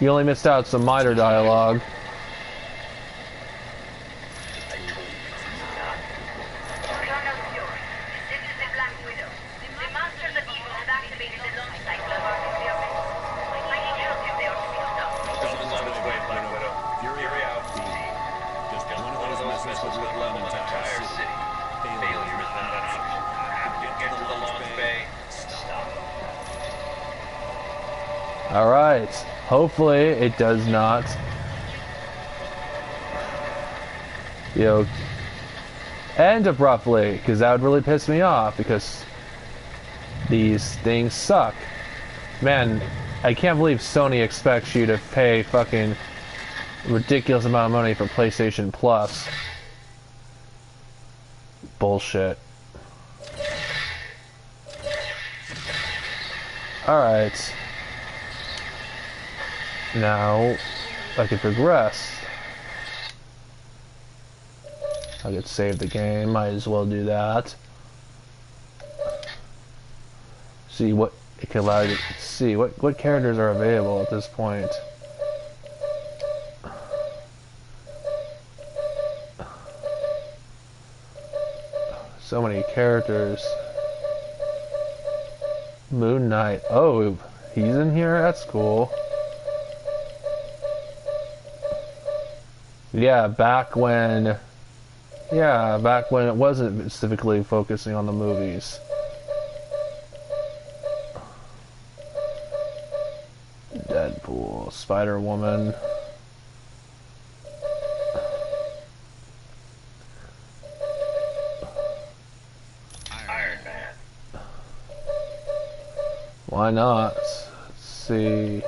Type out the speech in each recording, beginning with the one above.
You only missed out some minor dialogue. Alright, hopefully it does not, you know, end abruptly, because that would really piss me off, because these things suck. Man, I can't believe Sony expects you to pay fucking ridiculous amount of money for PlayStation Plus. Bullshit. Alright. Now, I can progress. I could save the game, might as well do that. See what it can allow you to see. What characters are available at this point? So many characters. Moon Knight. Oh, he's in here? That's cool. Yeah, back when it wasn't specifically focusing on the movies. Deadpool, Spider-Woman. Iron Man. Why not? Let's see.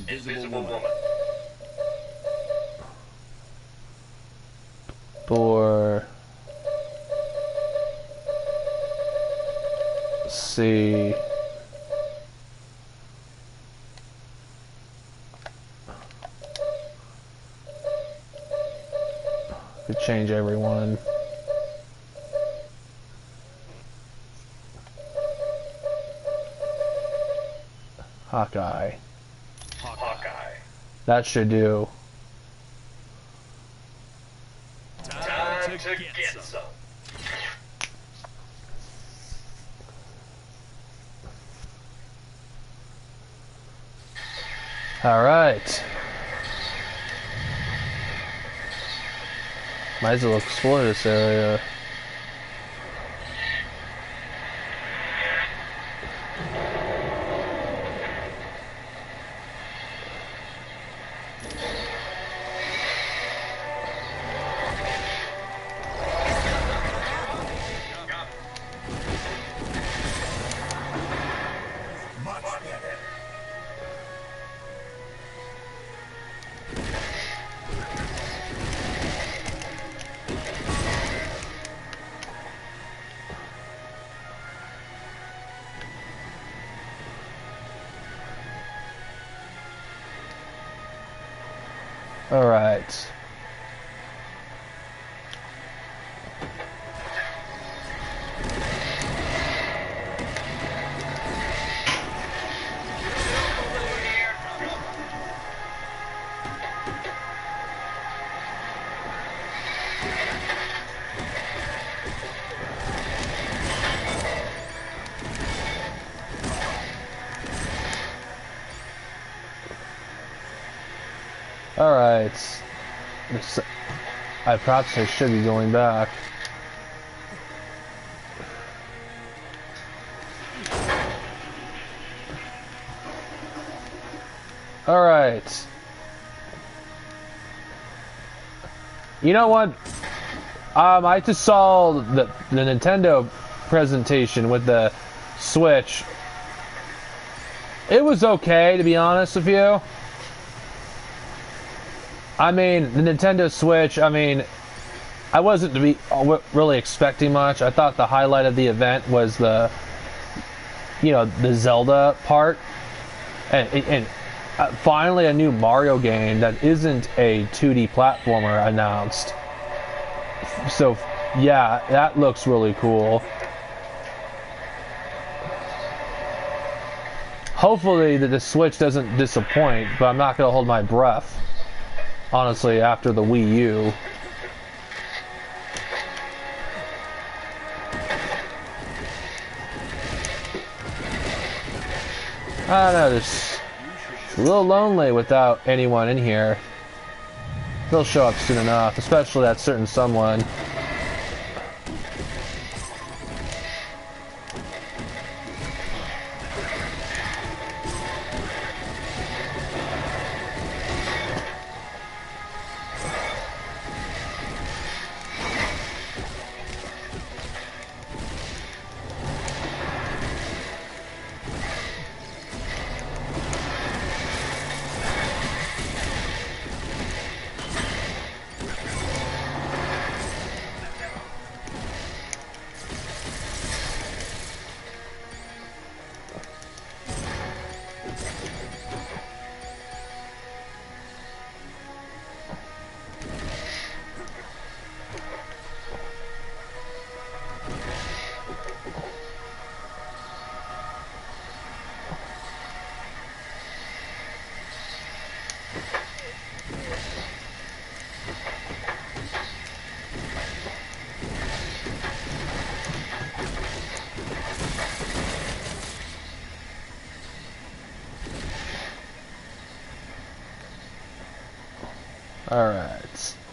Invisible Woman. Thor. See. Could change everyone. Hawkeye. That should do. Time to get some. All right. Might as well explore this area. All right. Alright. Perhaps I should be going back. Alright. You know what? I just saw the Nintendo presentation with the Switch. It was okay, to be honest with you. I mean, the Nintendo Switch, I mean, I wasn't really expecting much. I thought the highlight of the event was the Zelda part. And Finally, a new Mario game that isn't a 2D platformer announced. So, yeah, that looks really cool. Hopefully, the Switch doesn't disappoint, but I'm not going to hold my breath. Honestly, after the Wii U. I don't know, it's a little lonely without anyone in here. They'll show up soon enough, especially that certain someone. Alright.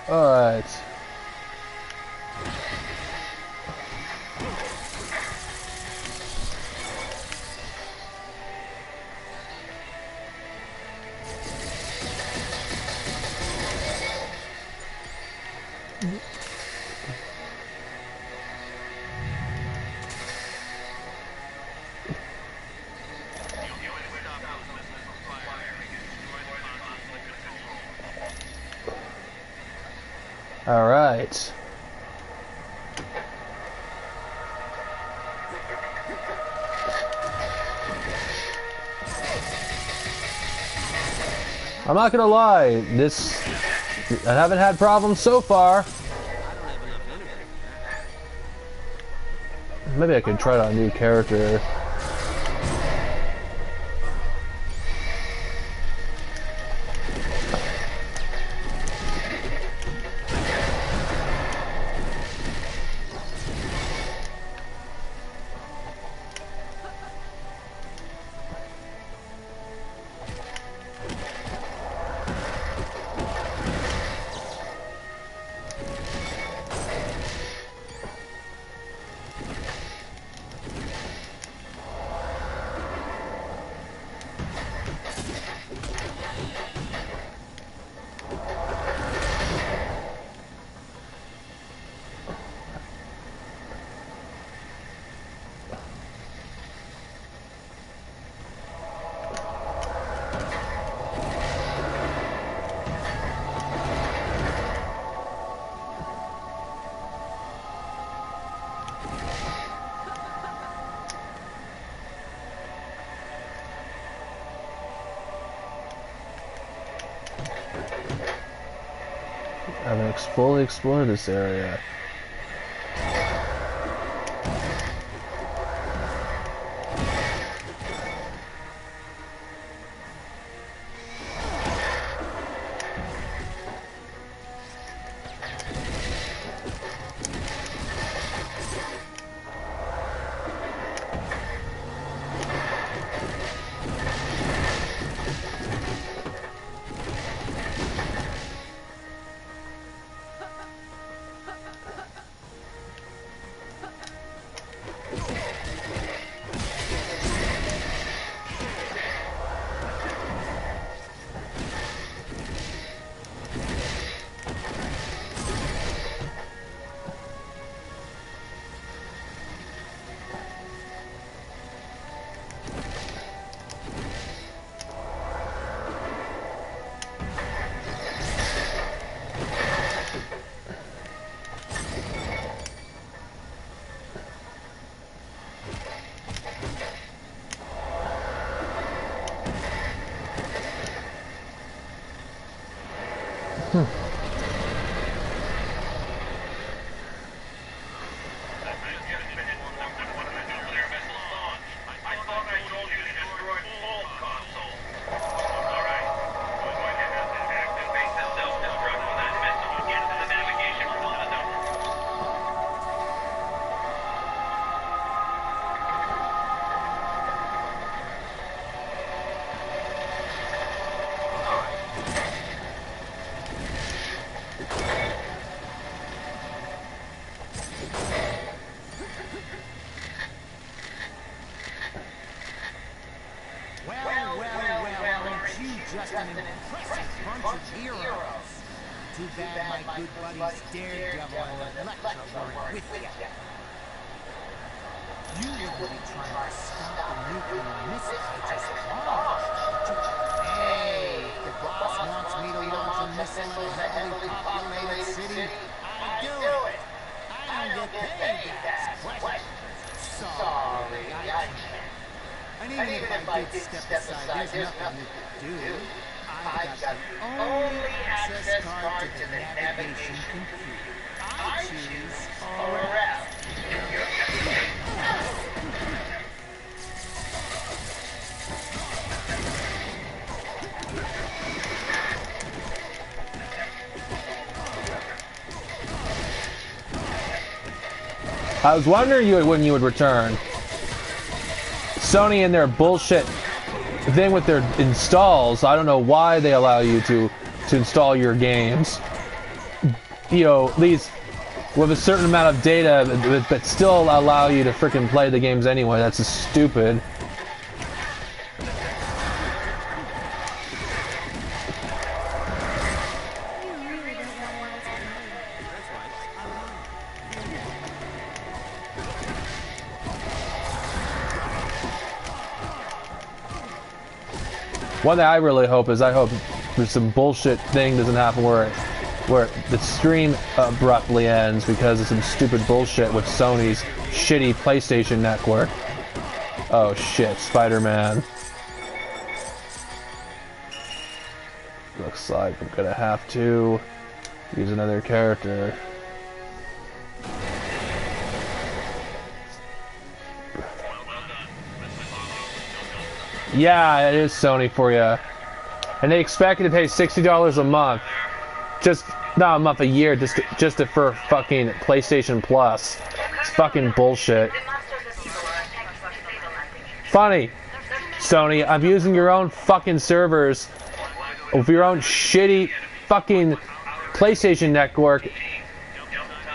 Alright. Alright. I'm not gonna lie, I haven't had problems so far. Maybe I could try out a new character. I haven't fully explored this area. Just an impressive bunch of heroes. Too bad my good buddies Daredevil and Electra weren't with you. You wouldn't be trying to stop the nuclear missile I just launched. Hey, if the boss wants me to launch a missile in a heavily populated city, I do it. I don't get paid to ask questions. Sorry, I can't. And even if I did step aside, there's nothing you could do. I've got the only access card to the navigation computer. I choose or else. I was wondering when you would return. Sony and their bullshit thing with their installs. I don't know why they allow you to install your games. You know, these with a certain amount of data, but still allow you to frickin' play the games anyway. That's just stupid. One thing I really hope is there's some bullshit thing doesn't happen where the stream abruptly ends because of some stupid bullshit with Sony's shitty PlayStation network. Oh shit, Spider-Man. Looks like I'm gonna have to use another character. Yeah, it is Sony for you. And they expect you to pay $60 a month. Just, not a month, a year, just for fucking PlayStation Plus. It's fucking bullshit. Funny, Sony, I'm using your own fucking servers with your own shitty fucking PlayStation network.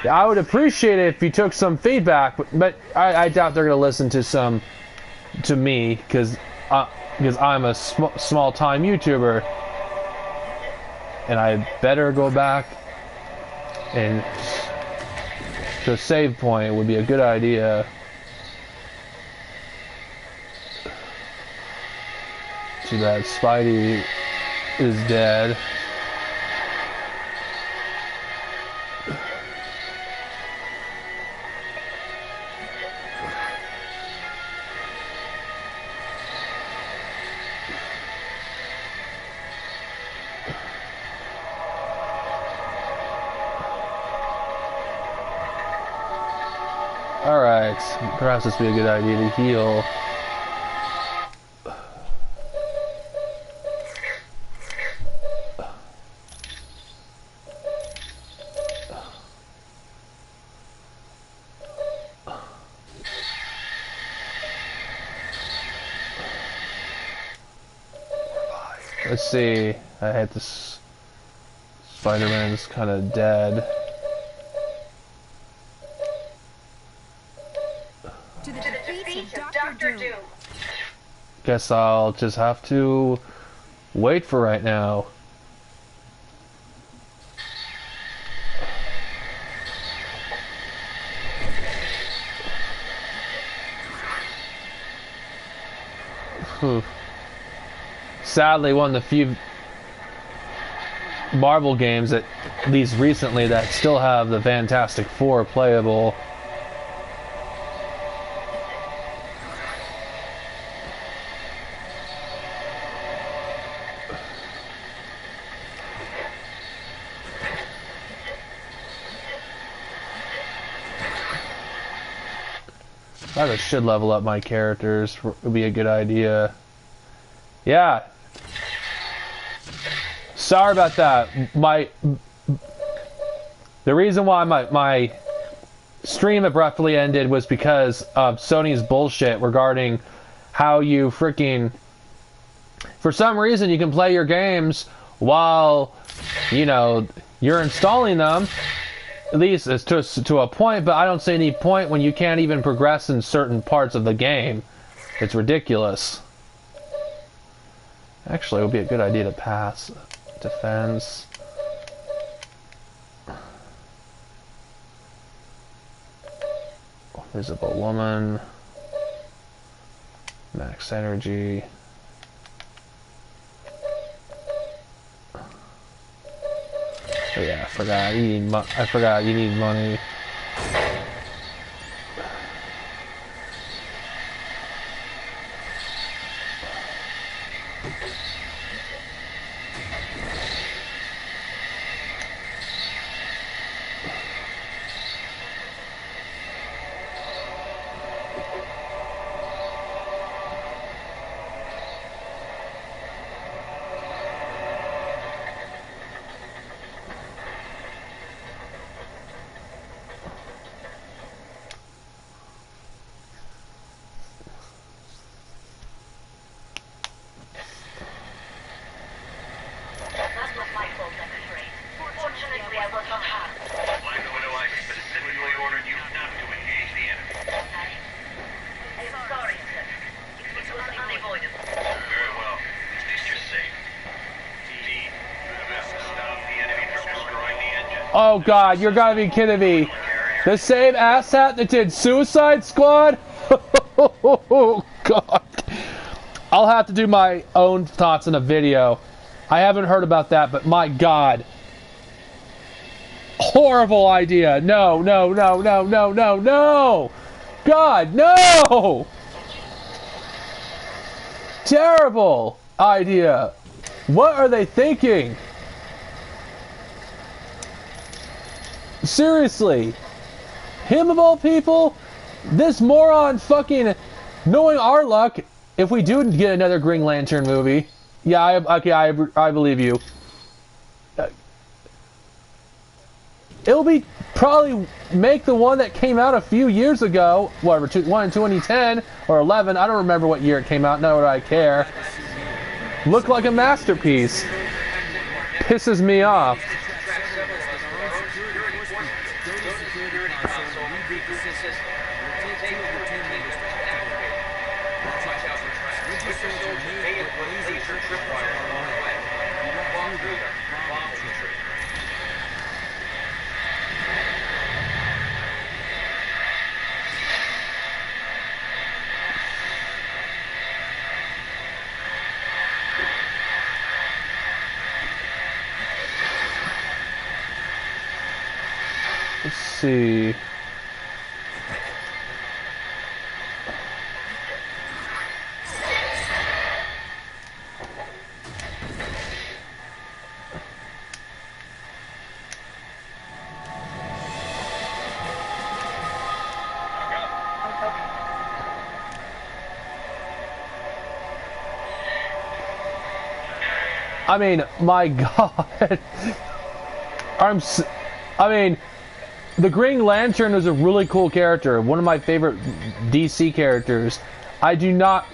I would appreciate it if you took some feedback, but I doubt they're gonna listen to me, because I'm a small-time YouTuber, and I better go back and to a save point would be a good idea. Too bad Spidey is dead. Alright, perhaps this would be a good idea to heal. Let's see, I hate this. Spider-Man's kind of dead. To the defeat of Dr. Doom. Guess I'll just have to wait for right now. Sadly, one of the few Marvel games that, at least recently, that still have the Fantastic Four playable. I should level up my characters. Would be a good idea. Yeah. Sorry about that. The reason why my stream abruptly ended was because of Sony's bullshit regarding how you freaking... For some reason, you can play your games while, you know, you're installing them. At least it's to a point, but I don't see any point when you can't even progress in certain parts of the game. It's ridiculous. Actually, it would be a good idea to pass defense. Visible woman. Max energy. Oh yeah, I forgot. I forgot you need money. Oh god, you're gotta be kidding me. The same asshat that did Suicide Squad? Oh god. I'll have to do my own thoughts in a video. I haven't heard about that, but my god. Horrible idea. No, no, no, no, no, no, no! God, no! Terrible idea. What are they thinking? Seriously, him of all people, this moron fucking knowing our luck. If we do get another Green Lantern movie, yeah, I believe you. It'll be probably make the one that came out a few years ago, whatever, one in 2010 or 11. I don't remember what year it came out. Nor would I care. Look like a masterpiece. Pisses me off. Let's see. I mean, my god. I mean, the Green Lantern was a really cool character. One of my favorite DC characters. I do not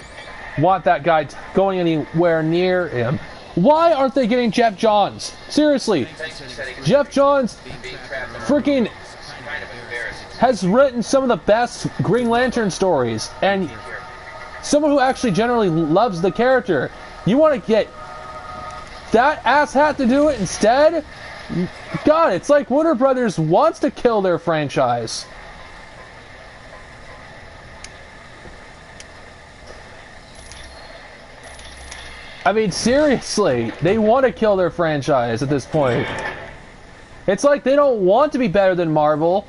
want that guy going anywhere near him. Why aren't they getting Jeff Johns? Seriously. Jeff Johns freaking has written some of the best Green Lantern stories. And someone who actually generally loves the character. You want to get that asshat to do it instead? God, it's like Warner Brothers wants to kill their franchise. I mean, seriously, they want to kill their franchise at this point. It's like they don't want to be better than Marvel.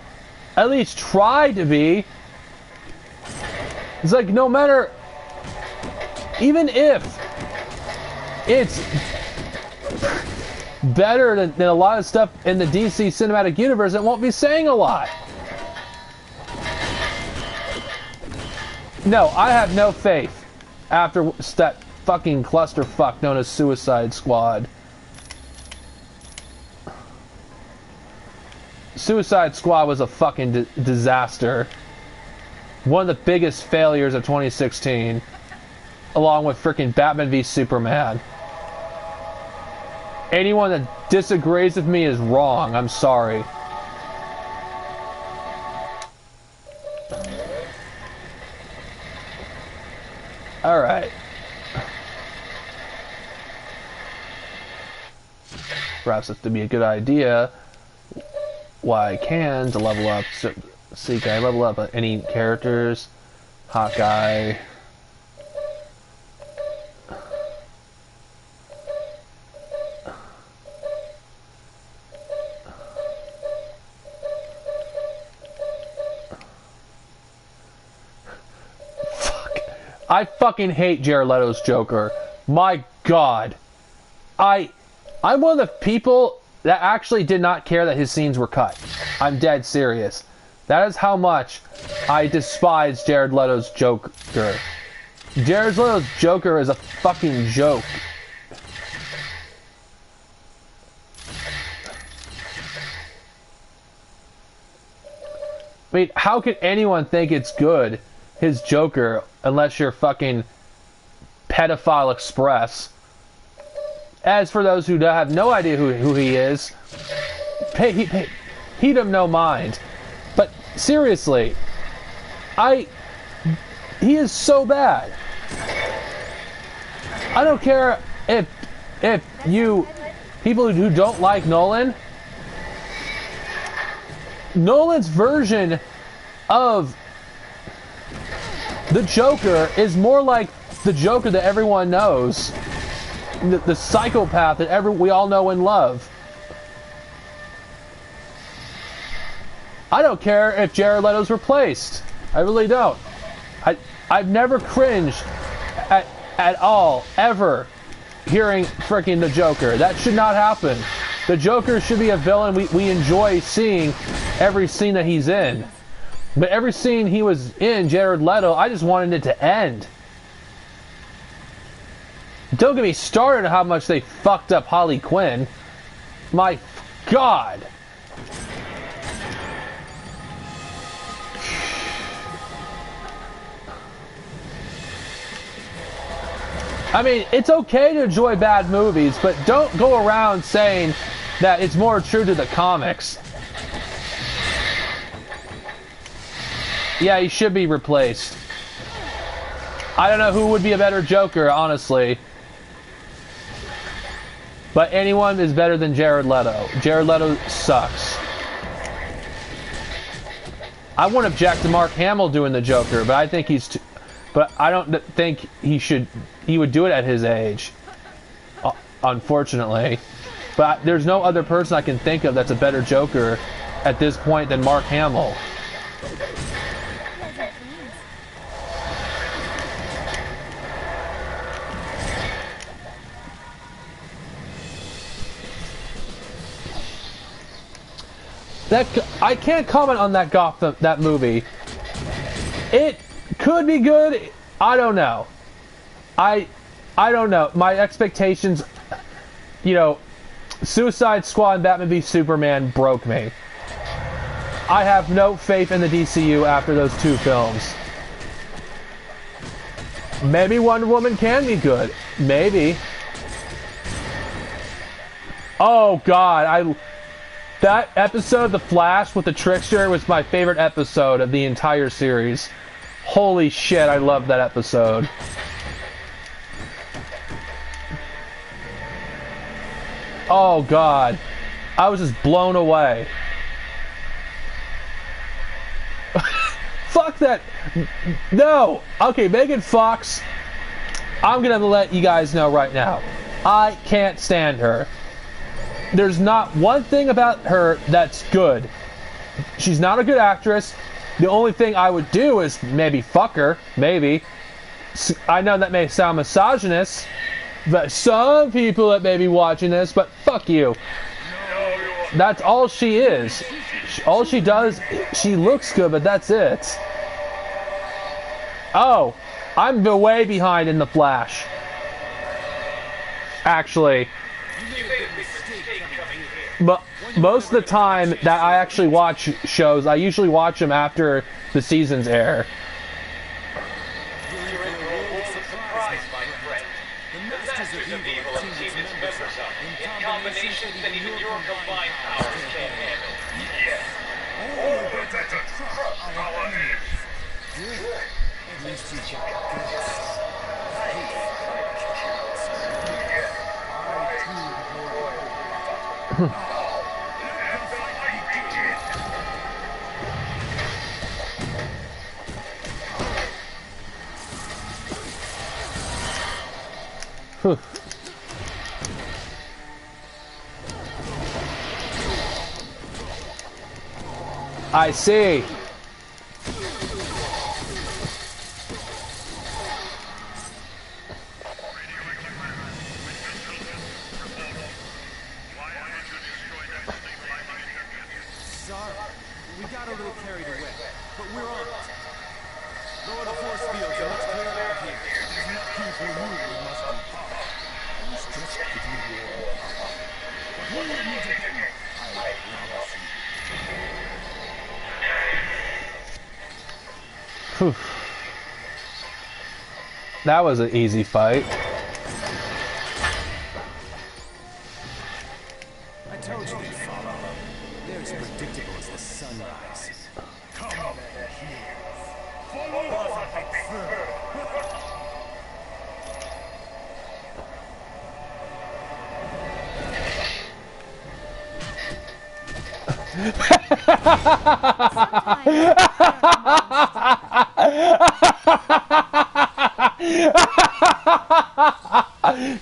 At least try to be. It's like no matter... Even if it's better than a lot of stuff in the DC cinematic universe, it won't be saying a lot. No, I have no faith after that fucking clusterfuck known as Suicide Squad. Suicide Squad was a fucking disaster. One of the biggest failures of 2016, along with freaking Batman v Superman. Anyone that disagrees with me is wrong. I'm sorry. Alright. Perhaps this would be a good idea. Why I can to level up. See, can I level up any characters? Hawkeye. I fucking hate Jared Leto's Joker. My God. I'm one of the people that actually did not care that his scenes were cut. I'm dead serious. That is how much I despise Jared Leto's Joker. Jared Leto's Joker is a fucking joke. I mean, how could anyone think it's good, his Joker, unless you're fucking Pedophile Express? As for those who have no idea who he is, heed him no mind. But seriously, he is so bad. I don't care if you people who don't like Nolan's version of the Joker is more like the Joker that everyone knows. The psychopath that we all know and love. I don't care if Jared Leto's replaced. I really don't. I've never cringed at all, ever, hearing freaking the Joker. That should not happen. The Joker should be a villain we enjoy seeing every scene that he's in. But every scene he was in, Jared Leto, I just wanted it to end. Don't get me started on how much they fucked up Harley Quinn. My God. I mean, it's okay to enjoy bad movies, but don't go around saying that it's more true to the comics. Yeah, he should be replaced. I don't know who would be a better Joker, honestly. But anyone is better than Jared Leto. Jared Leto sucks. I wouldn't object to Mark Hamill doing the Joker, but I think but I don't think he would do it at his age. Unfortunately. But there's no other person I can think of that's a better Joker at this point than Mark Hamill. I can't comment on that movie. It could be good. I don't know. I don't know. My expectations, Suicide Squad and Batman v Superman broke me. I have no faith in the DCU after those two films. Maybe Wonder Woman can be good. Maybe. Oh God, that episode of The Flash with the Trickster was my favorite episode of the entire series. Holy shit, I love that episode. Oh God, I was just blown away. Fuck that. No. Okay, Megan Fox, I'm gonna let you guys know right now. I can't stand her. There's not one thing about her that's good. She's not a good actress. The only thing I would do is maybe fuck her. Maybe. I know that may sound misogynist, but some people that may be watching this, but fuck you. That's all she is. All she does, she looks good, but that's it. Oh, I'm way behind in the Flash. Actually. But most of the time that I actually watch shows, I usually watch them after the seasons air. The masters of evil have teamed its members up in combinations that even your combined powers can't handle. Yes. Oh, but that's a crush our enemies. Good. At least you got guts. Whew. I see. Sorry, we got a little carried away, but we're on it. Lower the force fields and let's clear out here. There's nothing for you, we must be part. It's just giving you all. But we need to do it. I promise you. Whew. That was an easy fight. I told you they'd follow. They're as predictable as the sunrise. Come here. Follow us a bit further.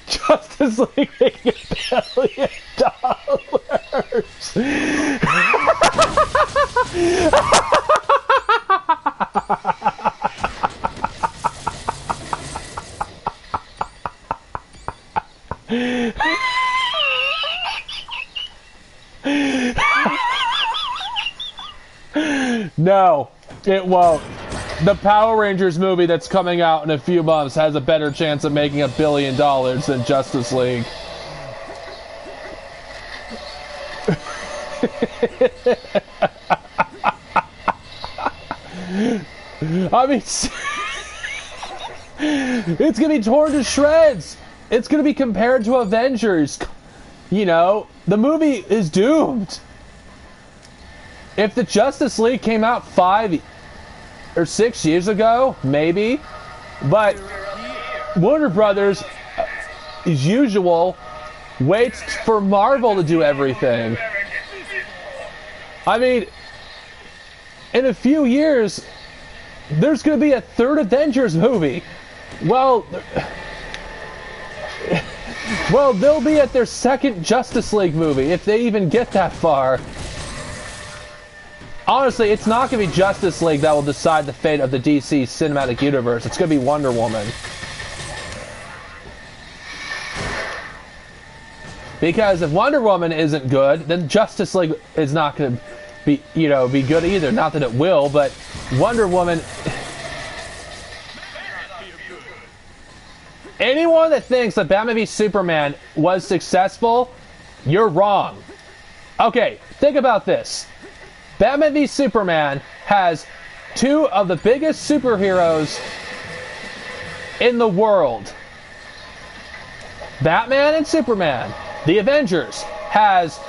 Justice League making $1 billion. No, it won't. The Power Rangers movie that's coming out in a few months has a better chance of making $1 billion than Justice League. I mean, it's gonna be torn to shreds. It's gonna be compared to Avengers. You know, the movie is doomed. If the Justice League came out 5 or 6 years ago, maybe. But Warner Brothers, as usual, waits for Marvel to do everything. I mean, in a few years, there's going to be a third Avengers movie. Well, they'll be at their second Justice League movie, if they even get that far. Honestly, it's not going to be Justice League that will decide the fate of the DC cinematic universe. It's going to be Wonder Woman. Because if Wonder Woman isn't good, then Justice League is not going to be good either. Not that it will, but Wonder Woman... Anyone that thinks that Batman v Superman was successful, you're wrong. Okay, think about this. Batman v Superman has two of the biggest superheroes in the world. Batman and Superman. The Avengers has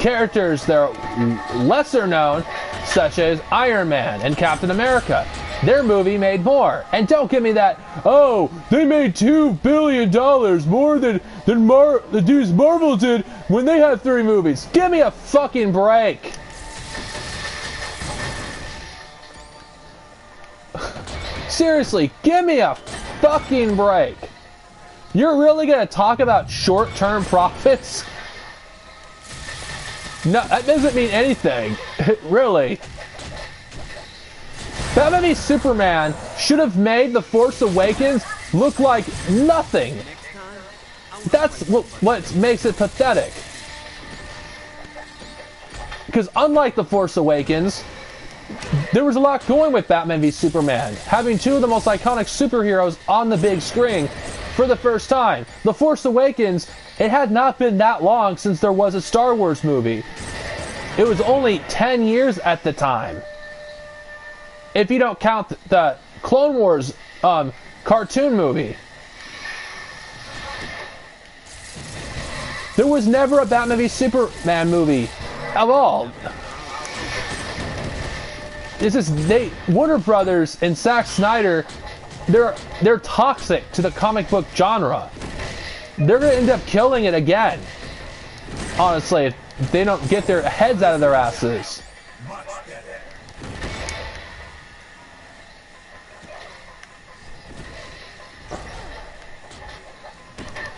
characters that are lesser known, such as Iron Man and Captain America. Their movie made more. And don't give me that, oh, they made $2 billion more than the dudes Marvel did when they had 3 movies. Give me a fucking break. Seriously, give me a fucking break. You're really gonna talk about short-term profits? No, that doesn't mean anything. Really. Batman v Superman should have made The Force Awakens look like nothing. That's what makes it pathetic. Because unlike The Force Awakens, there was a lot going with Batman v Superman, having two of the most iconic superheroes on the big screen for the first time. The Force Awakens, it had not been that long since there was a Star Wars movie. It was only 10 years at the time. If you don't count the Clone Wars cartoon movie. There was never a Batman v Superman movie at all. This is Warner Brothers and Zack Snyder, they're toxic to the comic book genre. They're gonna end up killing it again. Honestly, if they don't get their heads out of their asses.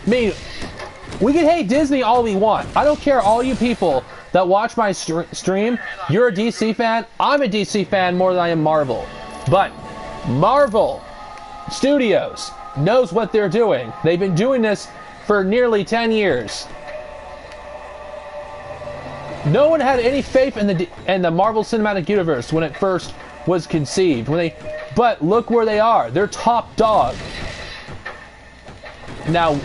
I mean, we can hate Disney all we want. I don't care, all you people that watch my stream, you're a DC fan. I'm a DC fan more than I am Marvel. But Marvel Studios knows what they're doing. They've been doing this for nearly 10 years. No one had any faith in the Marvel Cinematic Universe when it first was conceived. But look where they are. They're top dog. Now,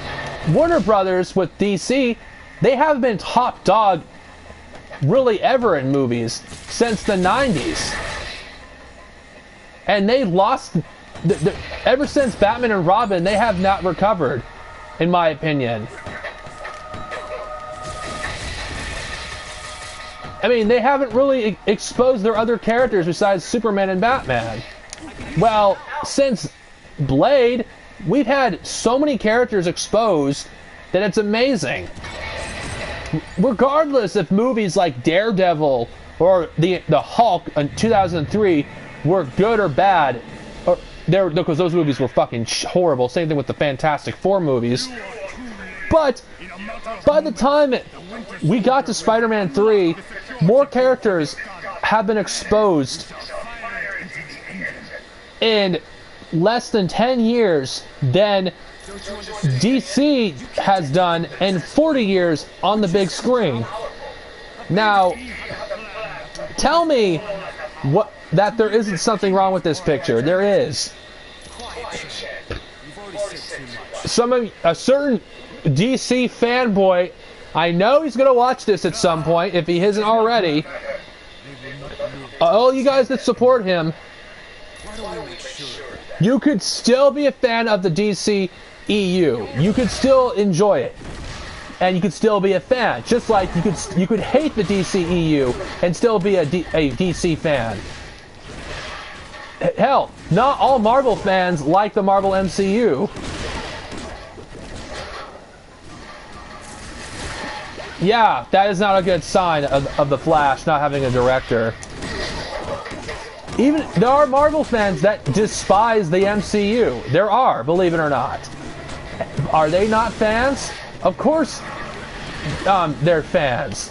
Warner Brothers with DC, they haven't been top dog really ever in movies since the 90s. And they lost, ever since Batman and Robin, they have not recovered, in my opinion. I mean, they haven't really exposed their other characters besides Superman and Batman. Well, since Blade, we've had so many characters exposed that it's amazing. Regardless if movies like Daredevil or the Hulk in 2003 were good or bad, because those movies were fucking horrible. Same thing with the Fantastic Four movies. But by the time we got to Spider-Man 3, more characters have been exposed in less than 10 years than DC has done in 40 years on the big screen. Now, tell me that there isn't something wrong with this picture. There is. A certain DC fanboy, I know he's gonna watch this at some point if he isn't already. All you guys that support him, you could still be a fan of the DC EU. You could still enjoy it, and you could still be a fan. Just like you could hate the DC EU and still be a DC fan. Hell, not all Marvel fans like the Marvel MCU. Yeah, that is not a good sign of the Flash not having a director. Even there are Marvel fans that despise the MCU. There are, believe it or not. Are they not fans? Of course, they're fans.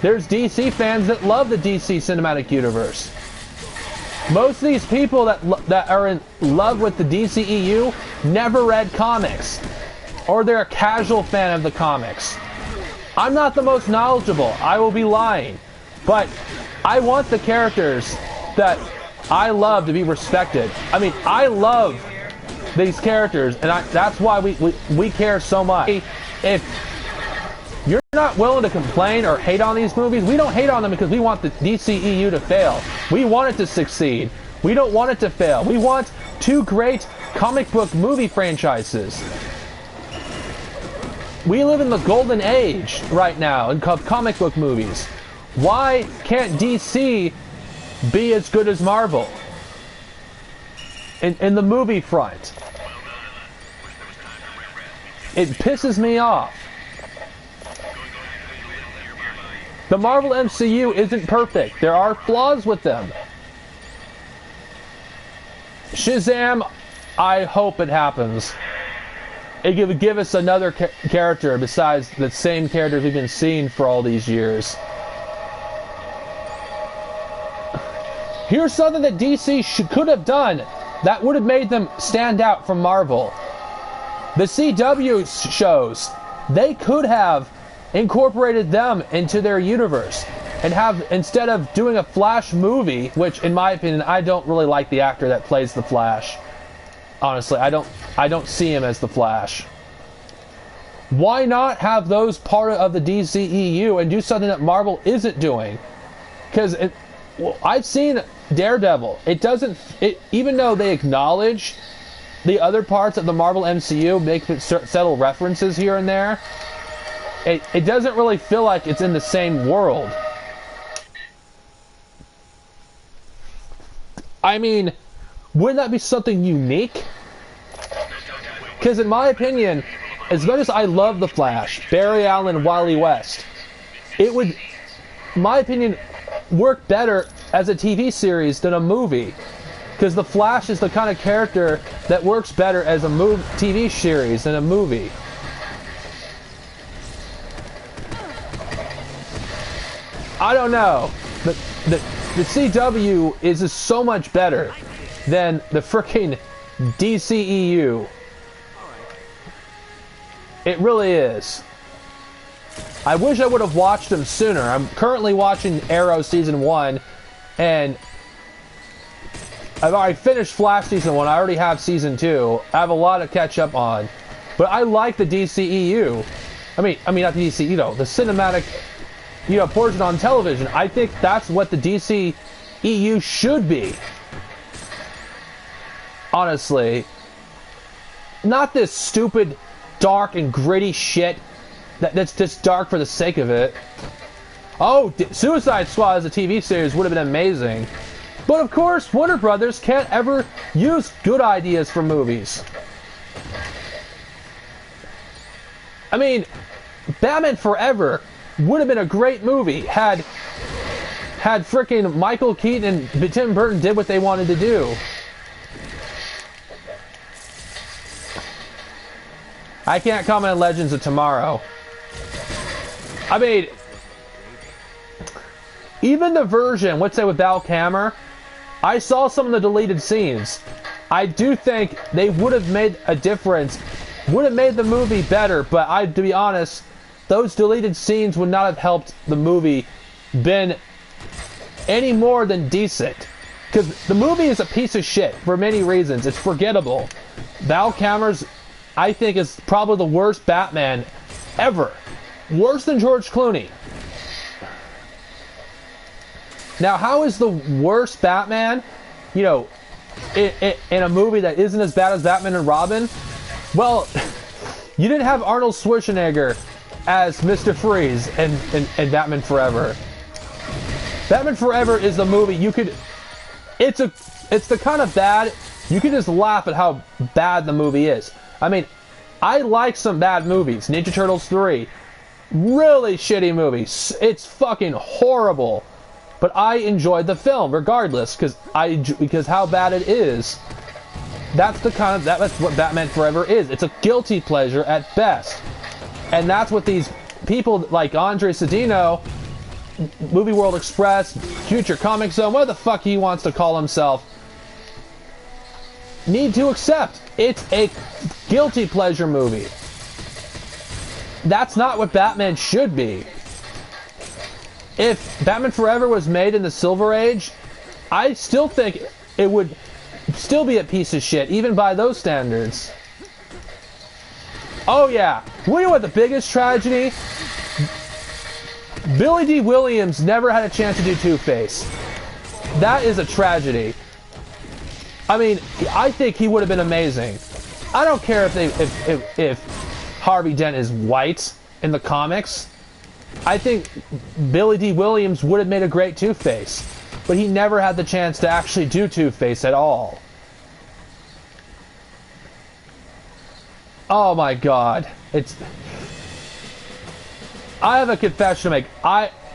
There's DC fans that love the DC Cinematic Universe. Most of these people that are in love with the DCEU never read comics, or they're a casual fan of the comics. I'm not the most knowledgeable. I will be lying, but I want the characters that I love to be respected. I mean, I love these characters, and that's why we care so much. If you're not willing to complain or hate on these movies, we don't hate on them because we want the DCEU to fail. We want it to succeed. We don't want it to fail. We want two great comic book movie franchises. We live in the golden age right now in comic book movies. Why can't DC be as good as Marvel in the movie front? It pisses me off. The Marvel MCU isn't perfect. There are flaws with them. Shazam, I hope it happens. It would give us another character besides the same characters we've been seeing for all these years. Here's something that DC could have done that would have made them stand out from Marvel. The CW shows, they could have incorporated them into their universe. and have, instead of doing a Flash movie, which in my opinion, I don't really like the actor that plays the Flash. Honestly, I don't see him as the Flash. Why not have those part of the DCEU and do something that Marvel isn't doing? Because I've seen Daredevil. Even though they acknowledge the other parts of the Marvel MCU, make subtle references here and there, it doesn't really feel like it's in the same world. I mean, wouldn't that be something unique? Because in my opinion, as much as I love The Flash, Barry Allen, and Wally West, it would, in my opinion, work better as a TV series than a movie. Because The Flash is the kind of character that works better as a TV series than a movie. I don't know. The CW is just so much better than the frickin' DCEU. It really is. I wish I would have watched them sooner. I'm currently watching Arrow Season 1, and I've already finished Flash Season 1. I already have Season 2. I have a lot to catch up on. But I like the DCEU. I mean not the DCEU, though. The cinematic, portion on television. I think that's what the DCEU should be. Honestly. Not this stupid, dark and gritty shit that's just dark for the sake of it. Oh, Suicide Squad as a TV series would have been amazing. But of course, Warner Brothers can't ever use good ideas for movies. I mean, Batman Forever would have been a great movie had frickin' Michael Keaton and Tim Burton did what they wanted to do. I can't comment on Legends of Tomorrow. I mean, even the version, let's say with Val Kilmer, I saw some of the deleted scenes. I do think they would have made a difference, would have made the movie better, but to be honest, those deleted scenes would not have helped the movie been any more than decent. Because the movie is a piece of shit for many reasons. It's forgettable. Val Kilmer's, I think, is probably the worst Batman ever. Worse than George Clooney. Now, how is the worst Batman, in a movie that isn't as bad as Batman and Robin? Well, you didn't have Arnold Schwarzenegger as Mr. Freeze in Batman Forever. Batman Forever is the movie it's the kind of bad, you can just laugh at how bad the movie is. I mean, I like some bad movies. Ninja Turtles 3. Really shitty movie. It's fucking horrible. But I enjoyed the film regardless, because how bad it is. That's what Batman Forever is. It's a guilty pleasure at best. And that's what these people like Andre Cedino, Movie World Express, Future Comic Zone, what the fuck he wants to call himself, need to accept. It's a guilty pleasure movie. That's not what Batman should be. If Batman Forever was made in the Silver Age, I still think it would still be a piece of shit, even by those standards. Oh yeah, you know what the biggest tragedy? Billy D. Williams never had a chance to do Two-Face. That is a tragedy. I mean, I think he would have been amazing. I don't care if Harvey Dent is white in the comics. I think Billy D. Williams would have made a great Two-Face, but he never had the chance to actually do Two-Face at all. Oh my god. I have a confession to make.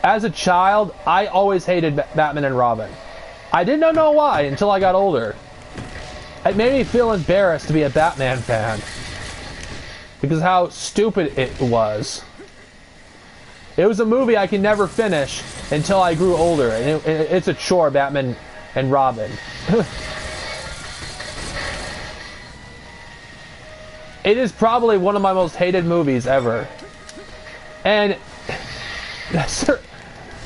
As a child, I always hated Batman and Robin. I did not know why until I got older. It made me feel embarrassed to be a Batman fan, because how stupid it was. It was a movie I could never finish until I grew older, and it's a chore, Batman and Robin. It is probably one of my most hated movies ever. And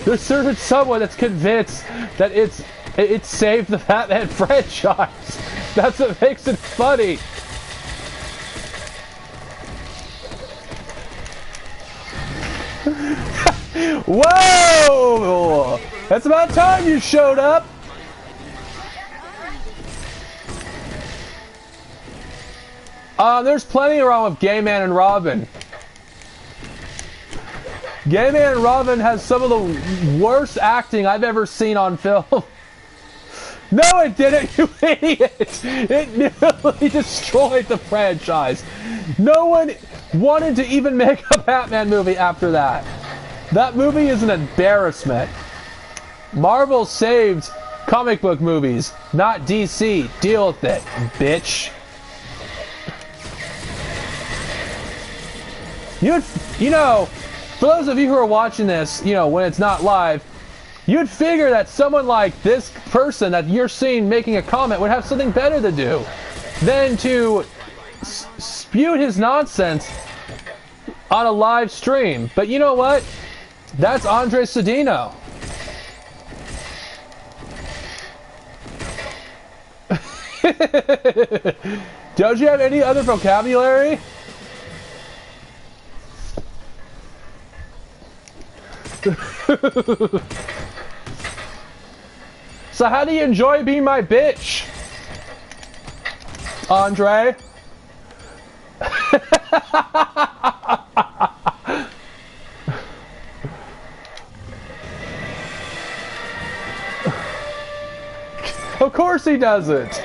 There's certain someone that's convinced that it saved the Batman franchise. That's what makes it funny. Whoa! That's about time you showed up. There's plenty wrong with Gay Man and Robin. Gay Man and Robin has some of the worst acting I've ever seen on film. No, it didn't, you idiot! It nearly destroyed the franchise. No one wanted to even make a Batman movie after that. That movie is an embarrassment. Marvel saved comic book movies, not DC. Deal with it, bitch. You know, for those of you who are watching this, you know, when it's not live, you'd figure that someone like this person that you're seeing making a comment would have something better to do than to spew his nonsense on a live stream. But you know what? That's Andre Cedino. Don't you have any other vocabulary? So how do you enjoy being my bitch, Andre? Of course he doesn't.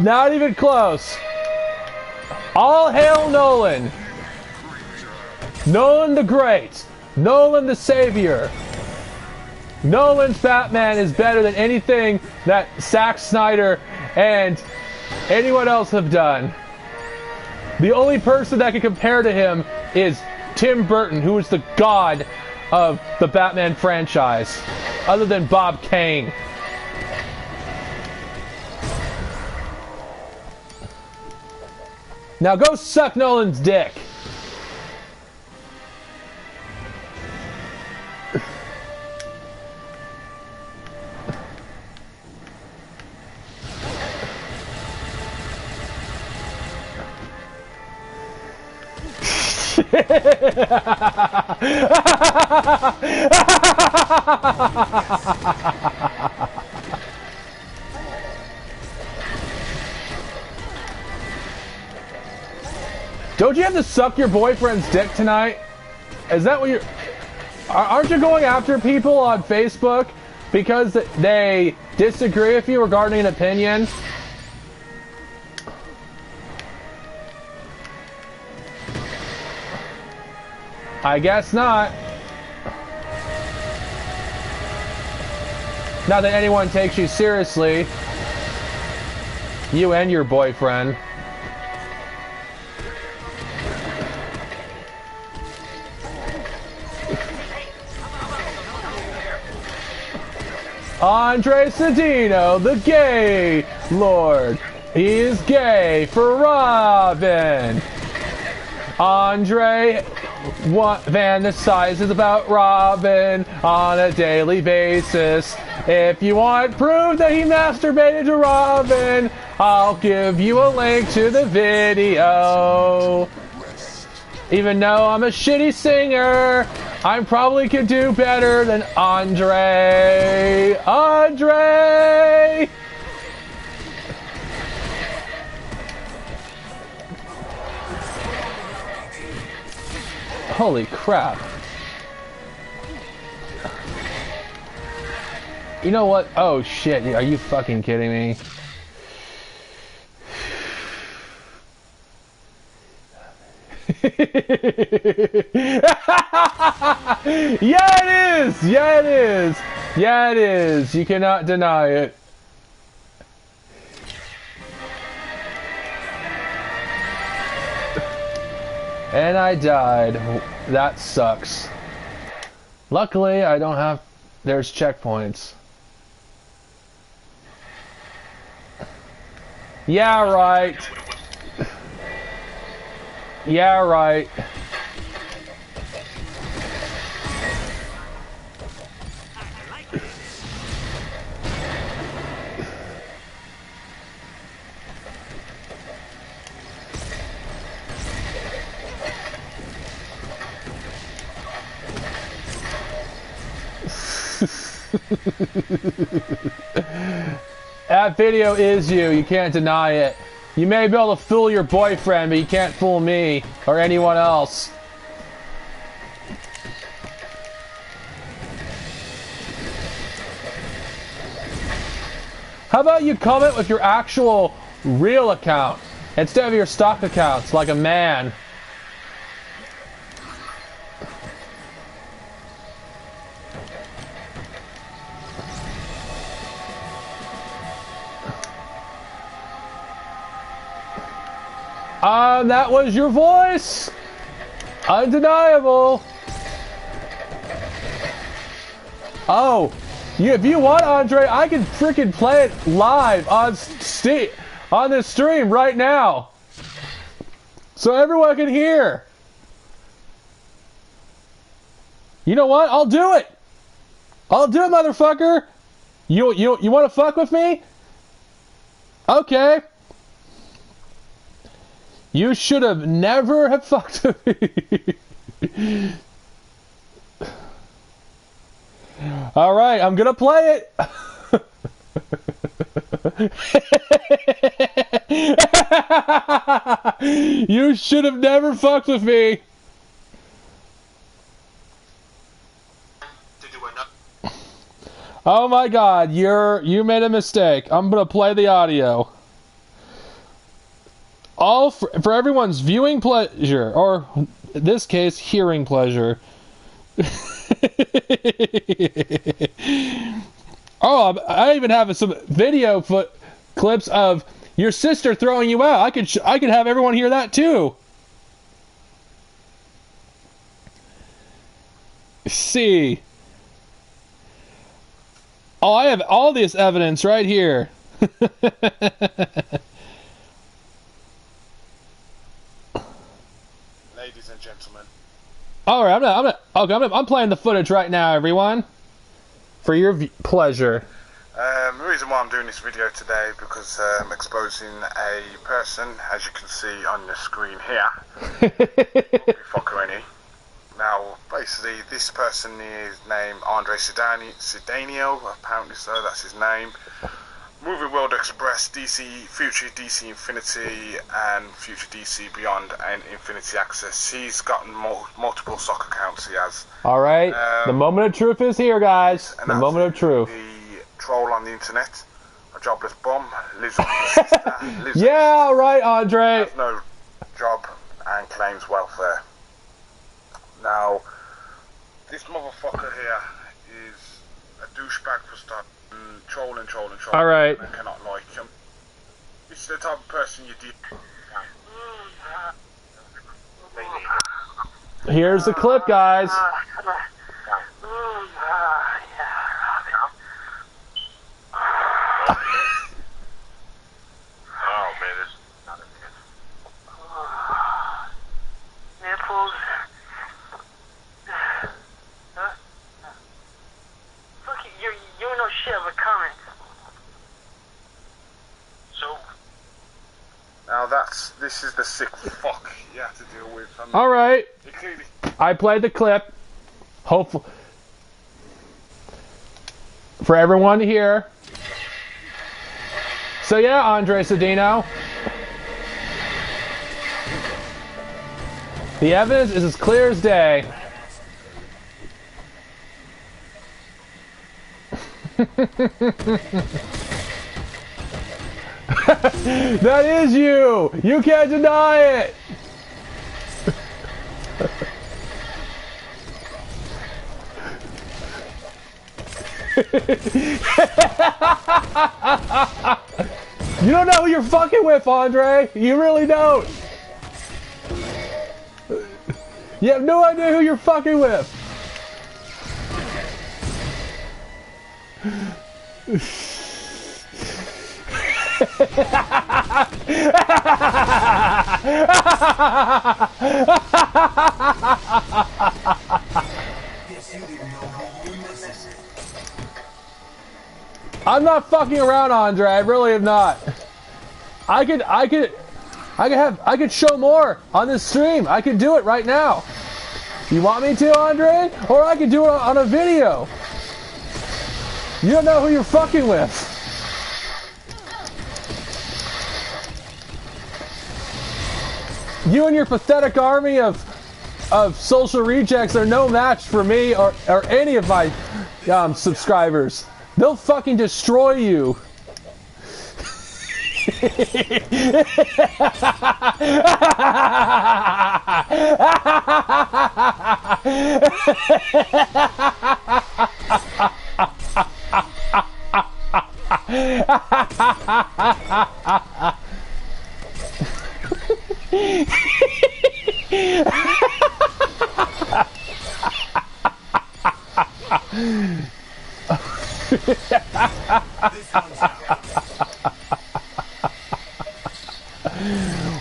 Not even close. All hail Nolan. Nolan the Great. Nolan the Savior. Nolan's Batman is better than anything that Zack Snyder and anyone else have done. The only person that can compare to him is Tim Burton, who is the god of the Batman franchise, other than Bob Kane. Now go suck Nolan's dick. Don't you have to suck your boyfriend's dick tonight? Is that what you're... Aren't you going after people on Facebook because they disagree with you regarding an opinion? I guess not. Not that anyone takes you seriously. You and your boyfriend. Andre Cedino, the gay lord. He is gay for Robin. Andre fantasizes about Robin on a daily basis. If you want proof that he masturbated to Robin, I'll give you a link to the video. Even though I'm a shitty singer, I probably could do better than Andre. Andre! Holy crap. You know what? Oh shit, are you fucking kidding me? Yeah, it is! Yeah, it is! Yeah, it is! You cannot deny it. And I died. That sucks. Luckily, I don't have... There's checkpoints. Yeah, right. Yeah, right. That video is you. You can't deny it. You may be able to fool your boyfriend, but you can't fool me or anyone else. How about you comment with your actual real account instead of your stock accounts like a man? That was your voice. Undeniable. Oh, if you want, Andre, I can freaking play it live on this stream right now, so everyone can hear. You know what? I'll do it. I'll do it, motherfucker. You want to fuck with me? Okay. You should have never have fucked with me. All right, I'm gonna play it. You should have never fucked with me. Oh my God, you made a mistake. I'm gonna play the audio. All for everyone's viewing pleasure, or in this case, hearing pleasure. Oh, I even have some video clips of your sister throwing you out. I could have everyone hear that too. See. Oh, I have all this evidence right here. Ladies and gentlemen. All right, I'm playing the footage right now, everyone, for your pleasure. The reason why I'm doing this video today because I'm exposing a person, as you can see on the screen here. Fuckerini. Now, basically, this person is named Andre Cidanio, apparently so, that's his name. Movie World Express, DC, Future DC Infinity, and Future DC Beyond and Infinity Access. He's gotten multiple stock accounts, he has. Alright, the moment of truth is here, guys. The moment of truth. The troll on the internet, a jobless bum, lives with his sister. Yeah, right, Andre. Has no job and claims welfare. Now, this motherfucker here is a douchebag for starting. Trolling. All right. I cannot like him. This is the type of person you do. Here's the clip, guys. Oh man, this is not a nipples. Fuck you know shit of a comment. So now this is the sick fuck you have to deal with. All right. I played the clip. Hopefully, for everyone here. So yeah, Andre Cedino. The evidence is as clear as day. That is you! You can't deny it! You don't know who you're fucking with, Andre! You really don't! You have no idea who you're fucking with. I'm not fucking around, Andre. I really am not. I could show more on this stream. I could do it right now. You want me to, Andre? Or I could do it on a video. You don't know who you're fucking with. You and your pathetic army of social rejects are no match for me or any of my subscribers. They'll fucking destroy you.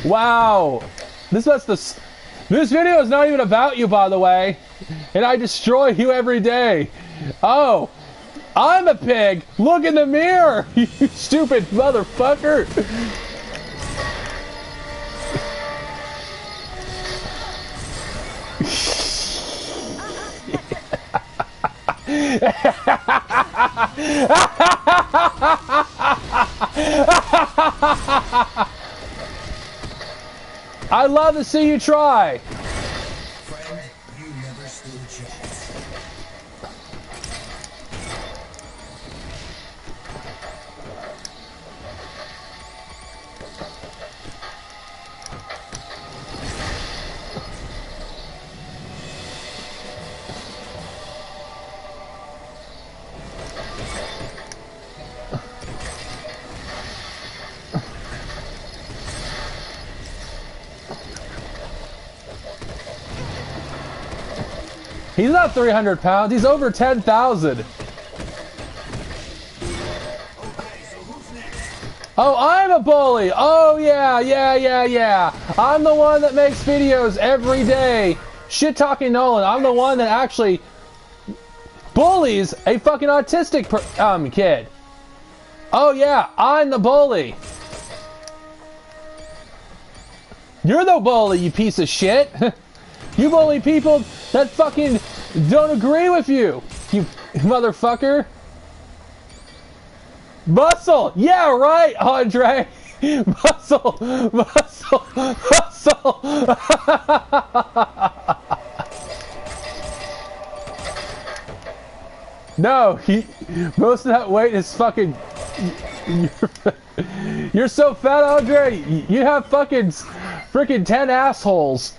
Wow, this video is not even about you, by the way, and I destroy you every day. Oh, I'm a pig. Look in the mirror, you stupid motherfucker. I'd love to see you try. Friend, you never stood a chance. He's not 300 pounds, he's over 10,000. Oh, I'm a bully. Oh, yeah. I'm the one that makes videos every day. Shit-talking Nolan. I'm the one that actually bullies a fucking autistic kid. Oh, yeah, I'm the bully. You're the bully, you piece of shit. You bully people that fucking don't agree with you, you motherfucker. Muscle! Yeah, right, Andre! Muscle! No, most of that weight is fucking... You're so fat, Andre! You have fucking freaking 10 assholes!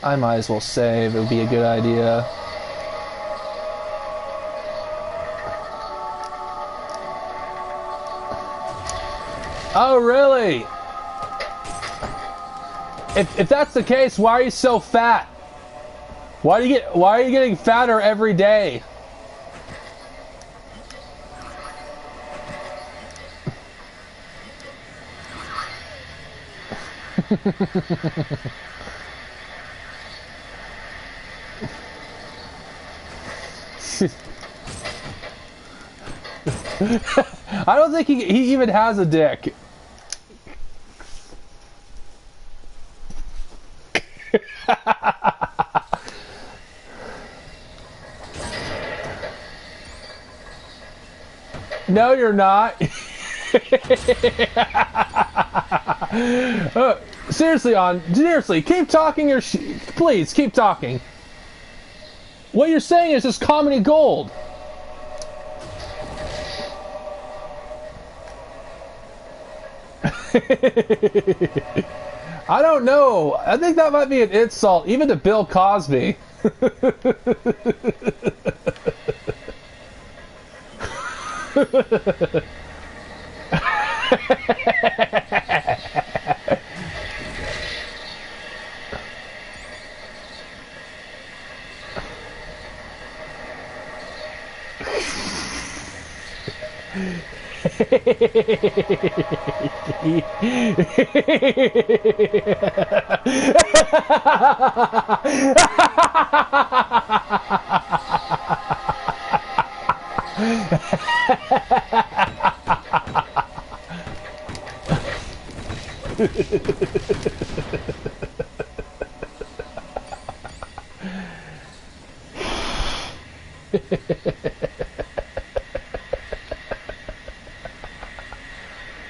I might as well save, it would be a good idea. Oh, really? If that's the case, why are you so fat? Why are you getting fatter every day? I don't think he even has a dick. No, you're not. Seriously, keep talking your please, keep talking. What you're saying is just comedy gold. I don't know. I think that might be an insult, even to Bill Cosby.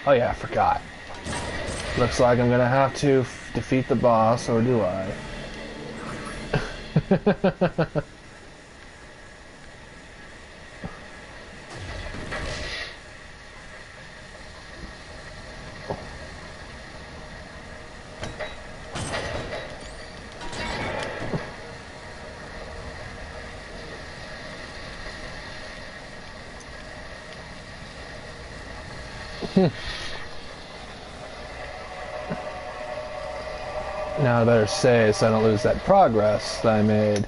Oh yeah, I forgot. Looks like I'm gonna have to defeat the boss, or do I? Now I better say so I don't lose that progress that I made.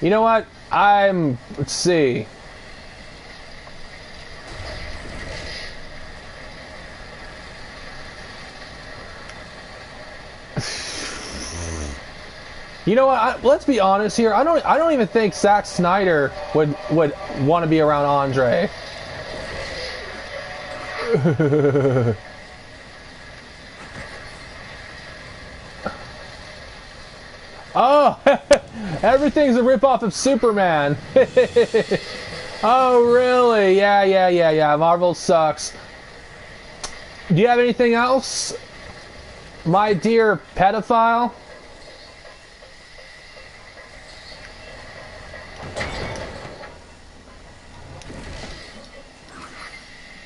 You know what? Let's see. You know what? Let's be honest here. I don't even think Zack Snyder would want to be around Andre. Oh, everything's a ripoff of Superman. Oh, really? Yeah. Marvel sucks. Do you have anything else, my dear pedophile?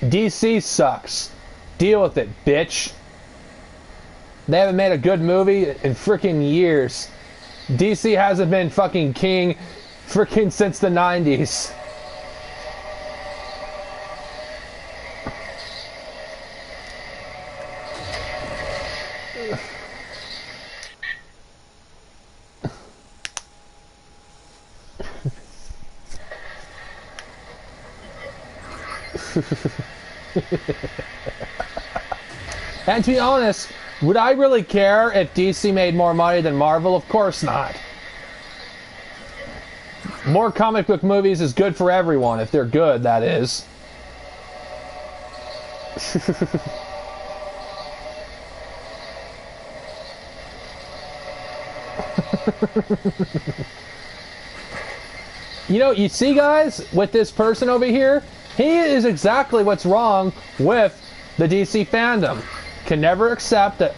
DC sucks. Deal with it, bitch. They haven't made a good movie in freaking years. DC hasn't been fucking king freaking since the 90s. And to be honest, would I really care if DC made more money than Marvel? Of course not. More comic book movies is good for everyone, if they're good, that is. You know, you see, guys, with this person over here, he is exactly what's wrong with the DC fandom. Can never accept that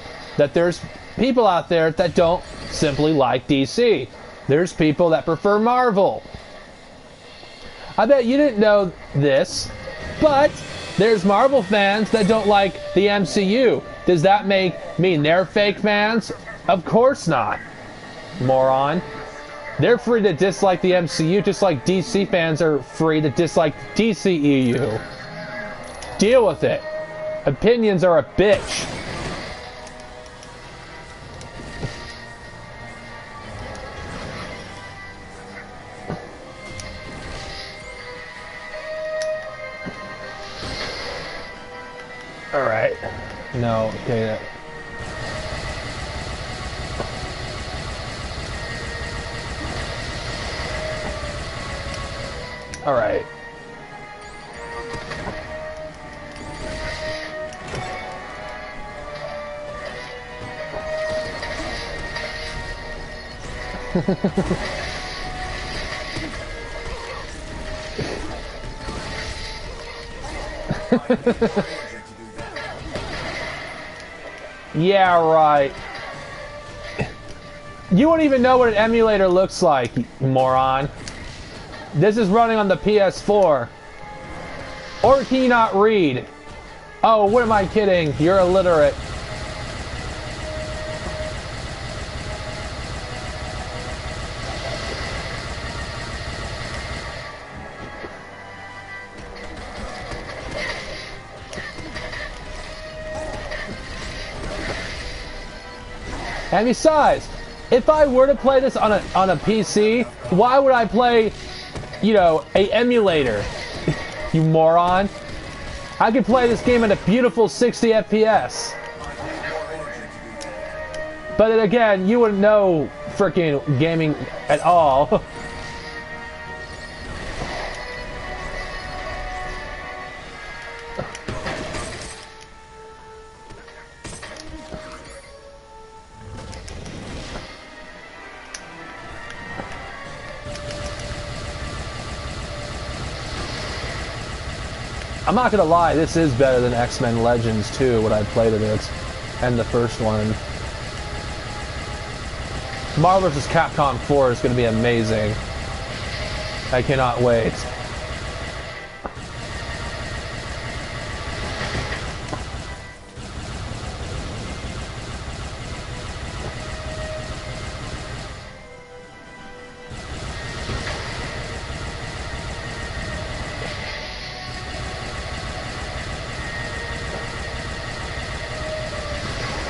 there's people out there that don't simply like DC. There's people that prefer Marvel. I bet you didn't know this, but there's Marvel fans that don't like the MCU. Does that mean they're fake fans? Of course not, moron. They're free to dislike the MCU just like DC fans are free to dislike DCEU. Deal with it. Opinions are a bitch. Alright. No, okay. Alright. Yeah, right. You won't even know what an emulator looks like, you moron. This is running on the PS4. Or can you not read? Oh, what am I kidding? You're illiterate. And besides, if I were to play this on a PC, why would I play, you know, a emulator? You moron. I could play this game at a beautiful 60 FPS. But then again, you wouldn't know freaking gaming at all. I'm not gonna lie, this is better than X-Men Legends 2, what I played of it, and the first one. Marvel vs. Capcom 4 is gonna be amazing. I cannot wait.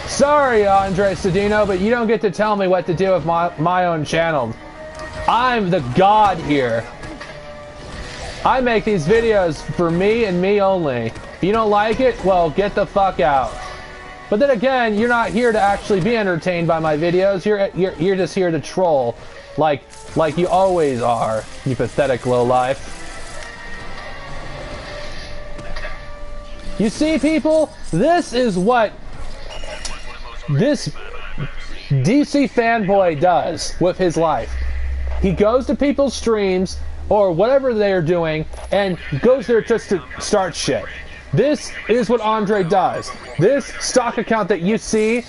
Sorry, Andre Cedino, but you don't get to tell me what to do with my own channel. I'm the god here. I make these videos for me and me only. If you don't like it, well, get the fuck out. But then again, you're not here to actually be entertained by my videos. You're just here to troll, like you always are, you pathetic lowlife. You see, people, this is what this DC fanboy does with his life. He goes to people's streams or whatever they're doing and goes there just to start shit. This is what Andre does. This stock account that you see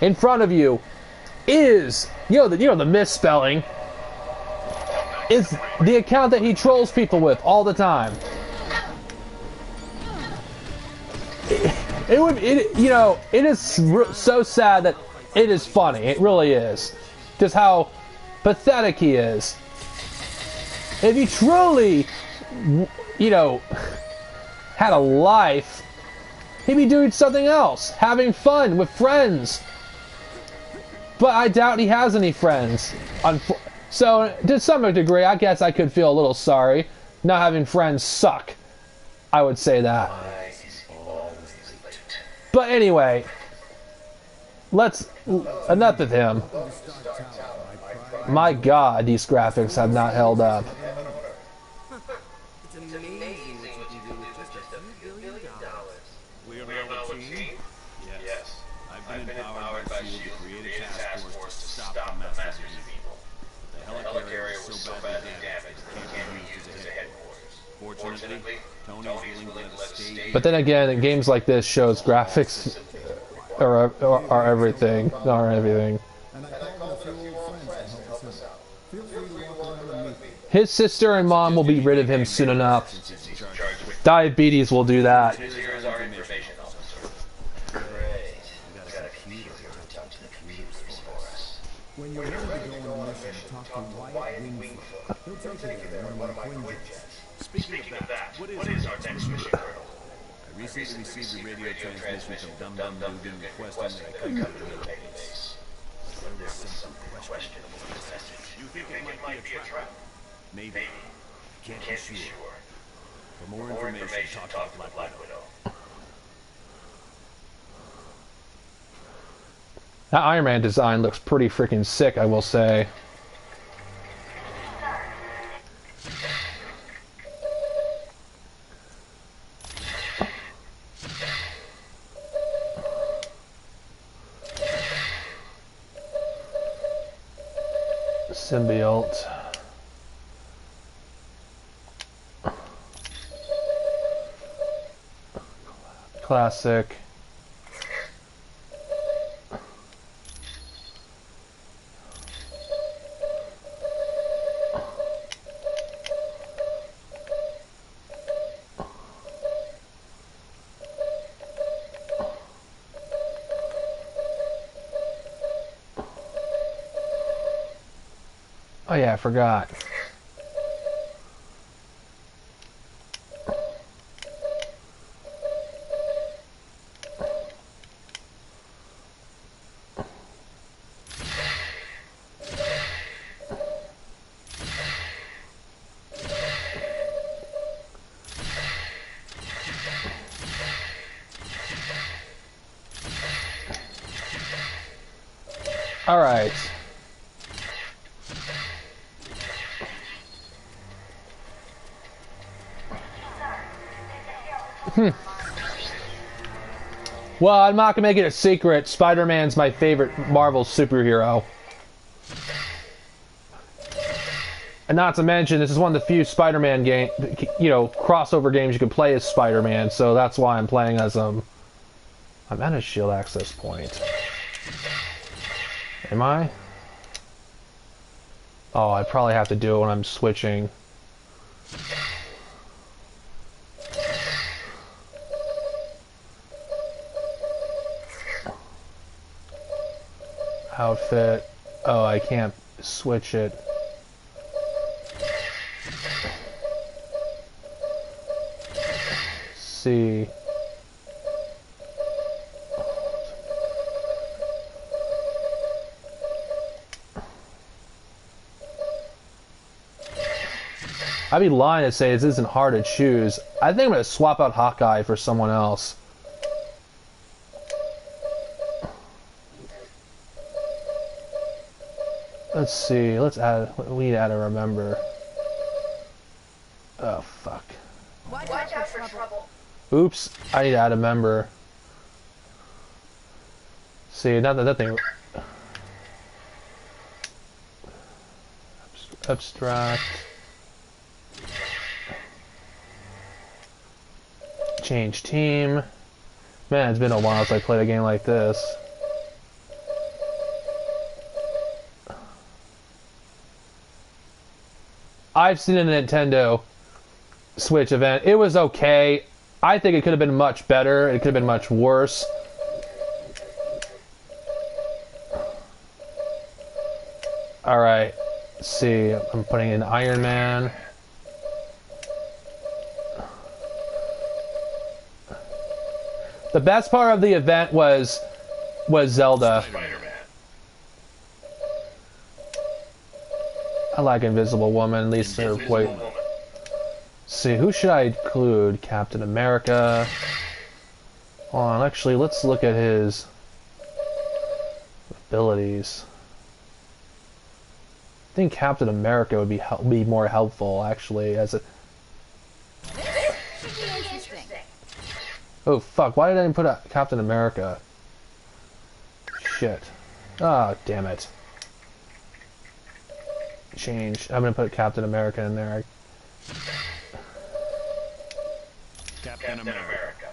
in front of you is, the misspelling, is the account that he trolls people with all the time. It is so sad that it is funny. It really is. Just how pathetic he is. If he truly, had a life, he'd be doing something else, having fun with friends. But I doubt he has any friends. So, to some degree, I guess I could feel a little sorry. Not having friends suck. I would say that. But anyway, enough of him. My god, these graphics have not held up. It's amazing what you can do with just a few $1 billion. We are Marvel team? Yes. I've been empowered by S.H.I.E.L.D. to create a task force to stop the masters of evil. The helicarrier was so badly damaged that it can't be used as a headquarters. Fortunately, Tony is willing to let us stay. But then again, games like this shows graphics are everything. Are everything. And I called a few old friends to help us out. Feel free to walk around and meet me. His sister and mom will be rid of him soon enough. Diabetes will do that. Here's our information officer. Great. We got a computer here to talk to the computers for us. When you're ready to go on a mission, talk to Wyatt Wingfoot. He'll take you to one of my twin jets. Speaking of that, what is our next mission, Colonel? I recently received a radio transmission from Dum Dum Dugan requesting that I come to the base. There was some question in the message. You think it might be a trap? Maybe. Can't be sure. For more information, talk to Black Widow. That Iron Man design looks pretty freaking sick, I will say. Symbiote. Classic. Oh yeah, I forgot. All right. Well, I'm not gonna make it a secret. Spider-Man's my favorite Marvel superhero. And not to mention, this is one of the few Spider-Man game, crossover games you can play as Spider-Man. So that's why I'm playing as him. I'm at a shield access point. Am I? Oh, I probably have to do it when I'm switching. Outfit. Oh, I can't switch it. See. I'd be lying to say this isn't hard to choose. I think I'm going to swap out Hawkeye for someone else. Let's see. Let's add. We need to add a remember. Oh fuck. Watch out for trouble. Oops. I need to add a member. See, not that thing. Abstract. Change team. Man, it's been a while since I played a game like this. I've seen a Nintendo Switch event. It was okay. I think it could have been much better. It could have been much worse. Alright. Let's see. I'm putting in Iron Man. The best part of the event was Zelda. I like Invisible Woman, at least her voice. See, who should I include? Captain America. Hold on, actually, let's look at his abilities. I think Captain America would be more helpful, actually, as a. Oh fuck! Why did I even put a Captain America? Shit! Ah, damn it! Change. I'm gonna put Captain America in there. Captain America.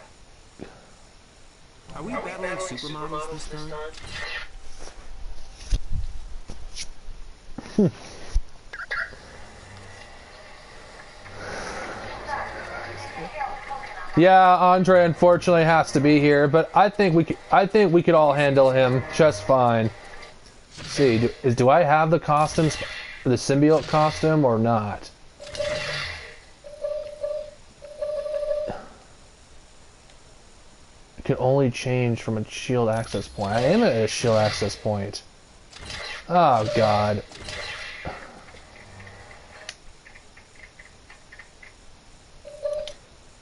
Are we battling supermodels this time? Yeah, Andre unfortunately has to be here, but I think we could all handle him just fine. Let's see, do I have the costumes, the symbiote costume, or not? It can only change from a shield access point. I am at a shield access point. Oh god.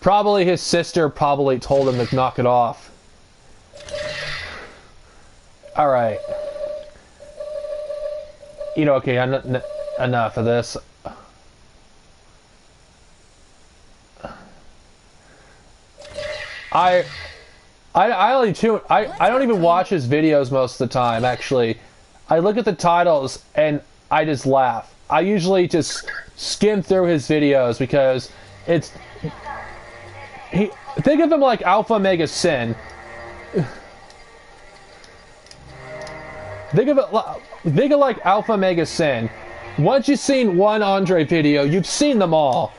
Probably his sister probably told him to knock it off. Alright. You know, okay, enough of this. I don't even watch his videos most of the time, actually. I look at the titles and I just laugh. I usually just skim through his videos because it's... think of him like Alpha Omega Sin. Think of like Alpha Omega Sin. Once you've seen one Andre video, you've seen them all.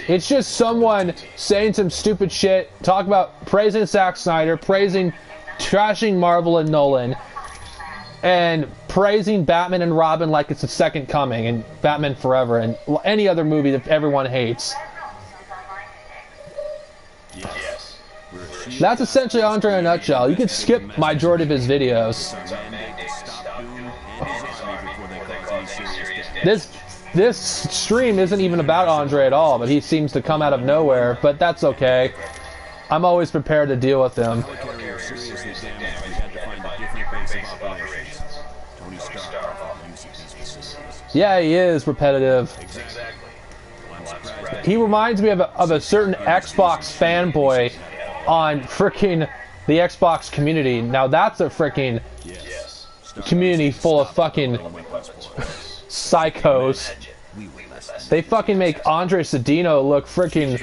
It's just someone saying some stupid shit, praising Zack Snyder, trashing Marvel and Nolan, and praising Batman and Robin like it's the second coming, and Batman Forever, and any other movie that everyone hates. Yes. That's essentially Andre in a nutshell. You could skip majority of his videos. This stream isn't even about Andre at all, but he seems to come out of nowhere, but that's okay. I'm always prepared to deal with him. Yeah, he is repetitive. He reminds me of a certain Xbox fanboy on frickin' the Xbox community. Now that's a frickin' community full of fucking psychos. They fucking make Andre Cedino look frickin'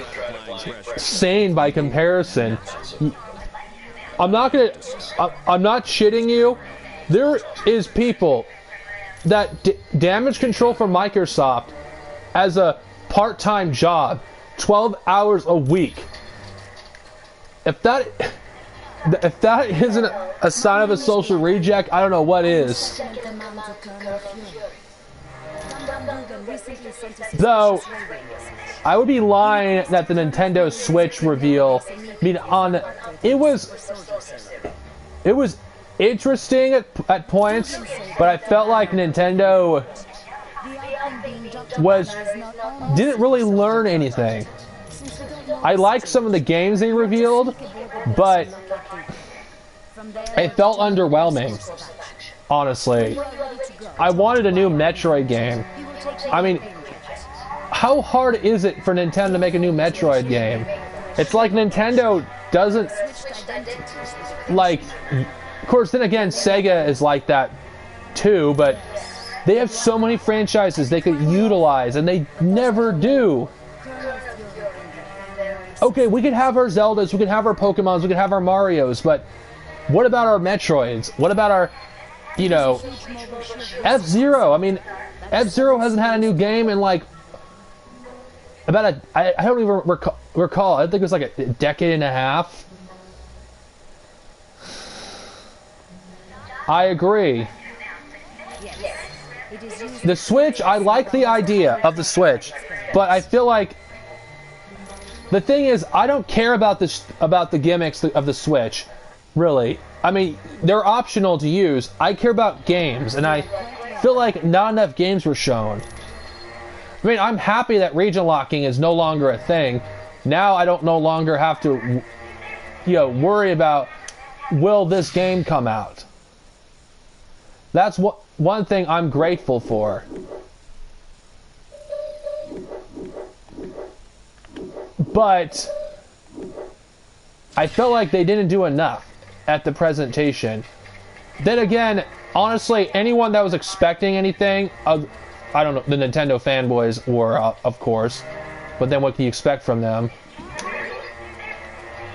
sane by comparison. I'm not shitting you. There is people that damage control for Microsoft as a part-time job, 12 hours a week. If that isn't a sign of a social reject, I don't know what is. Though, I would be lying that the Nintendo Switch reveal, it was interesting at points, but I felt like Nintendo didn't really learn anything. I liked some of the games they revealed, but it felt underwhelming, honestly. I wanted a new Metroid game. I mean, how hard is it for Nintendo to make a new Metroid game? It's like Nintendo doesn't, like, of course, then again, Sega is like that too, but they have so many franchises they could utilize, and they never do. Okay, we could have our Zeldas, we could have our Pokemons, we could have our Marios, but what about our Metroids? What about our, F-Zero? I mean, F-Zero hasn't had a new game in like I don't even recall. I think it was like a decade and a half. I agree. The Switch, I like the idea of the Switch, but I feel like the thing is, I don't care about the gimmicks of the Switch, really. I mean, they're optional to use. I care about games, and I feel like not enough games were shown. I mean, I'm happy that region locking is no longer a thing. Now I don't no longer have to, worry about, will this game come out? That's one thing I'm grateful for. But I felt like they didn't do enough at the presentation. Then again, honestly, anyone that was expecting anything, I don't know, the Nintendo fanboys were, of course, but then what can you expect from them?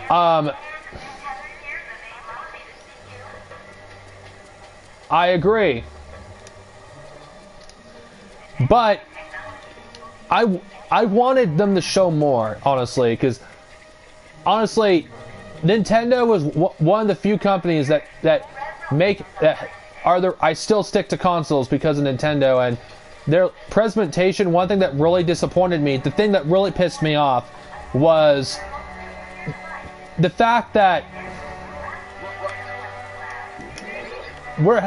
I agree. But I wanted them to show more, honestly, because honestly, Nintendo was one of the few companies that I still stick to consoles because of Nintendo, and their presentation, one thing that really disappointed me, the thing that really pissed me off, was the fact that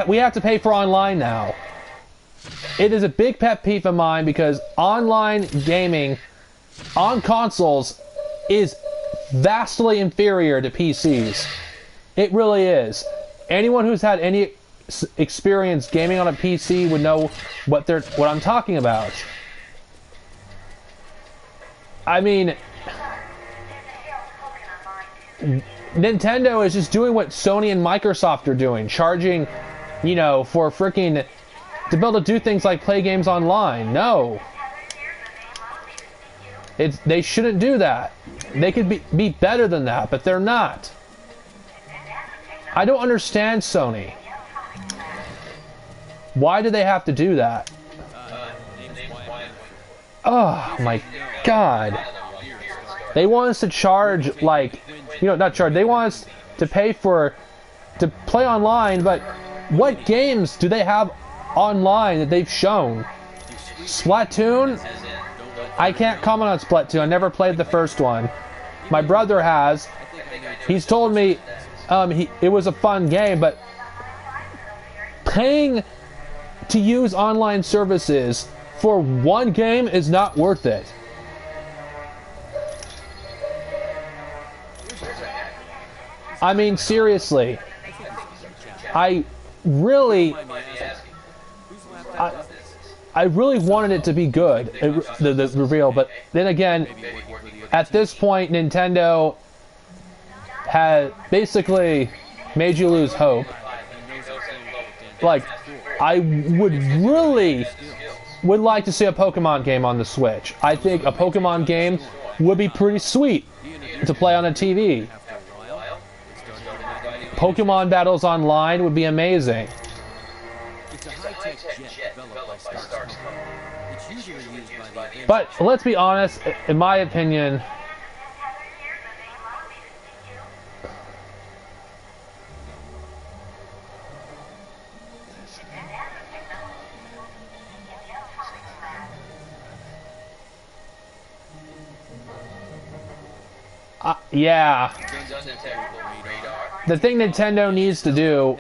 we have to pay for online now. It is a big pet peeve of mine because online gaming on consoles is vastly inferior to PCs. It really is. Anyone who's had any experience gaming on a PC would know what I'm talking about. I mean, Nintendo is just doing what Sony and Microsoft are doing, charging, for freaking to be able to do things like play games online. No. They shouldn't do that. They could be better than that, but they're not. I don't understand Sony. Why do they have to do that? Oh my god. They want us to charge, like, not charge, they want us to pay to play online, but what games do they have online that they've shown? Splatoon? I can't comment on Splatoon. I never played the first one. My brother has. He's told me it was a fun game, but paying to use online services for one game is not worth it. I mean, seriously. I really wanted it to be good, the reveal, but then again, at this point, Nintendo had basically made you lose hope. Like, I would like to see a Pokemon game on the Switch. I think a Pokemon game would be pretty sweet to play on a TV. Pokemon battles online would be amazing. But let's be honest, in my opinion, yeah. The thing Nintendo needs to do,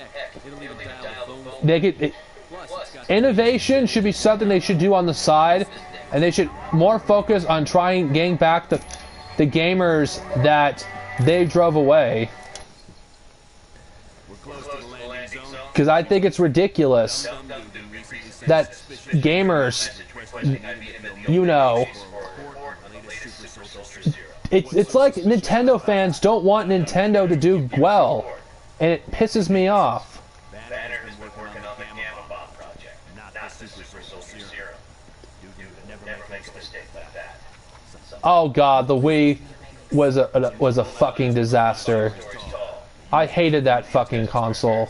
innovation should be something they should do on the side, and they should more focus on trying getting back the gamers that they drove away. Because I think it's ridiculous that gamers, you know, it's like Nintendo fans don't want Nintendo to do well, and it pisses me off. Oh god, the Wii was a fucking disaster. I hated that fucking console.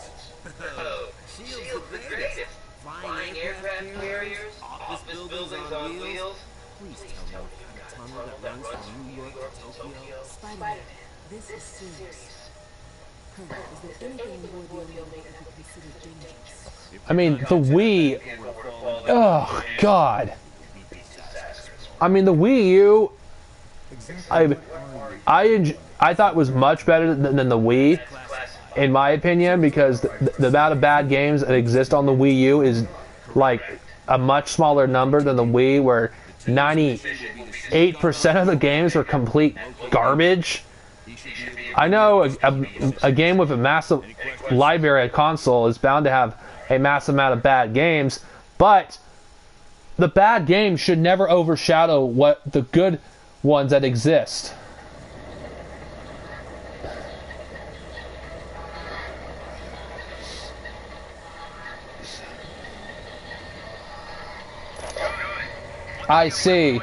Flying aircraft carriers, office buildings on wheels. Please tell me the tunnel that runs from New York to Tokyo. Spider-Man, this is serious. Colonel, is there anything more the Olympic that could consider dangerous? I mean, the Wii... Oh, God. I mean, the Wii U... I thought was much better than the Wii, in my opinion, because the amount of bad games that exist on the Wii U is like a much smaller number than the Wii, where 98% of the games were complete garbage. I know a game with a massive library, a console, is bound to have a massive amount of bad games, but the bad games should never overshadow what the good ones that exist. I see.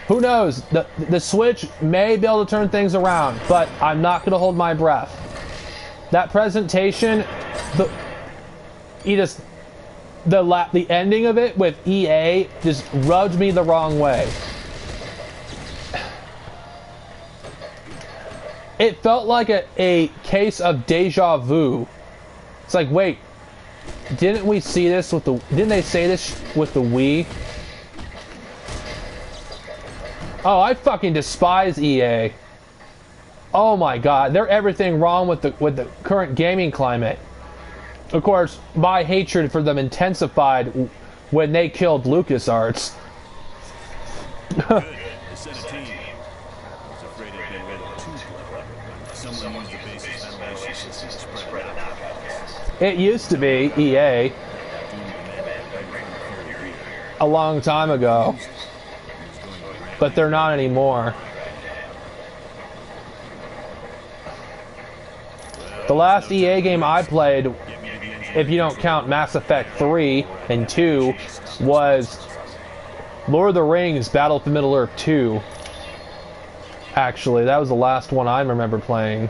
Who knows? The Switch may be able to turn things around, but I'm not going to hold my breath. That presentation, the ending of it with EA just rubbed me the wrong way. It felt like a case of deja vu. It's like, wait, didn't we see this with the... Didn't they say this with the Wii? Oh, I fucking despise EA. Oh my god, they're everything wrong with the current gaming climate. Of course, my hatred for them intensified when they killed LucasArts. It used to be EA a long time ago, but they're not anymore. The last EA game I played, if you don't count Mass Effect 3 and 2, was Lord of the Rings Battle for Middle-earth 2. Actually, that was the last one I remember playing.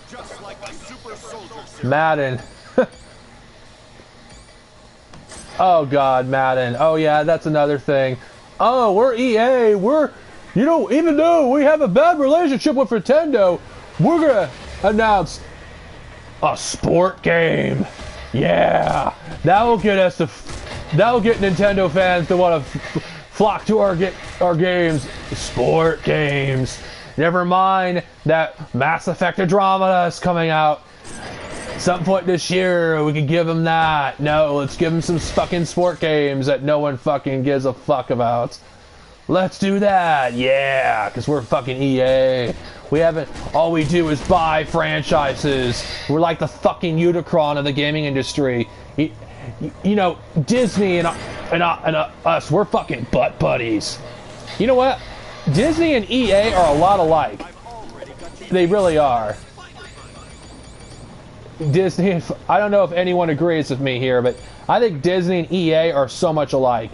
Just like a super soldier. Madden. Oh god, Madden. Oh yeah, that's another thing. Oh, we're EA. You know, even though we have a bad relationship with Nintendo, we're gonna announce a sport game. Yeah, that'll get Nintendo fans to want to flock to our games. Sport games. Never mind that Mass Effect Andromeda is coming out. Some point this year, we could give them that. No, let's give them some fucking sport games that no one fucking gives a fuck about. Let's do that, yeah, because we're fucking EA. All we do is buy franchises. We're like the fucking Unicron of the gaming industry. You know, Disney and us, we're fucking butt buddies. You know what? Disney and EA are a lot alike. They really are. Disney, I don't know if anyone agrees with me here, but I think Disney and EA are so much alike.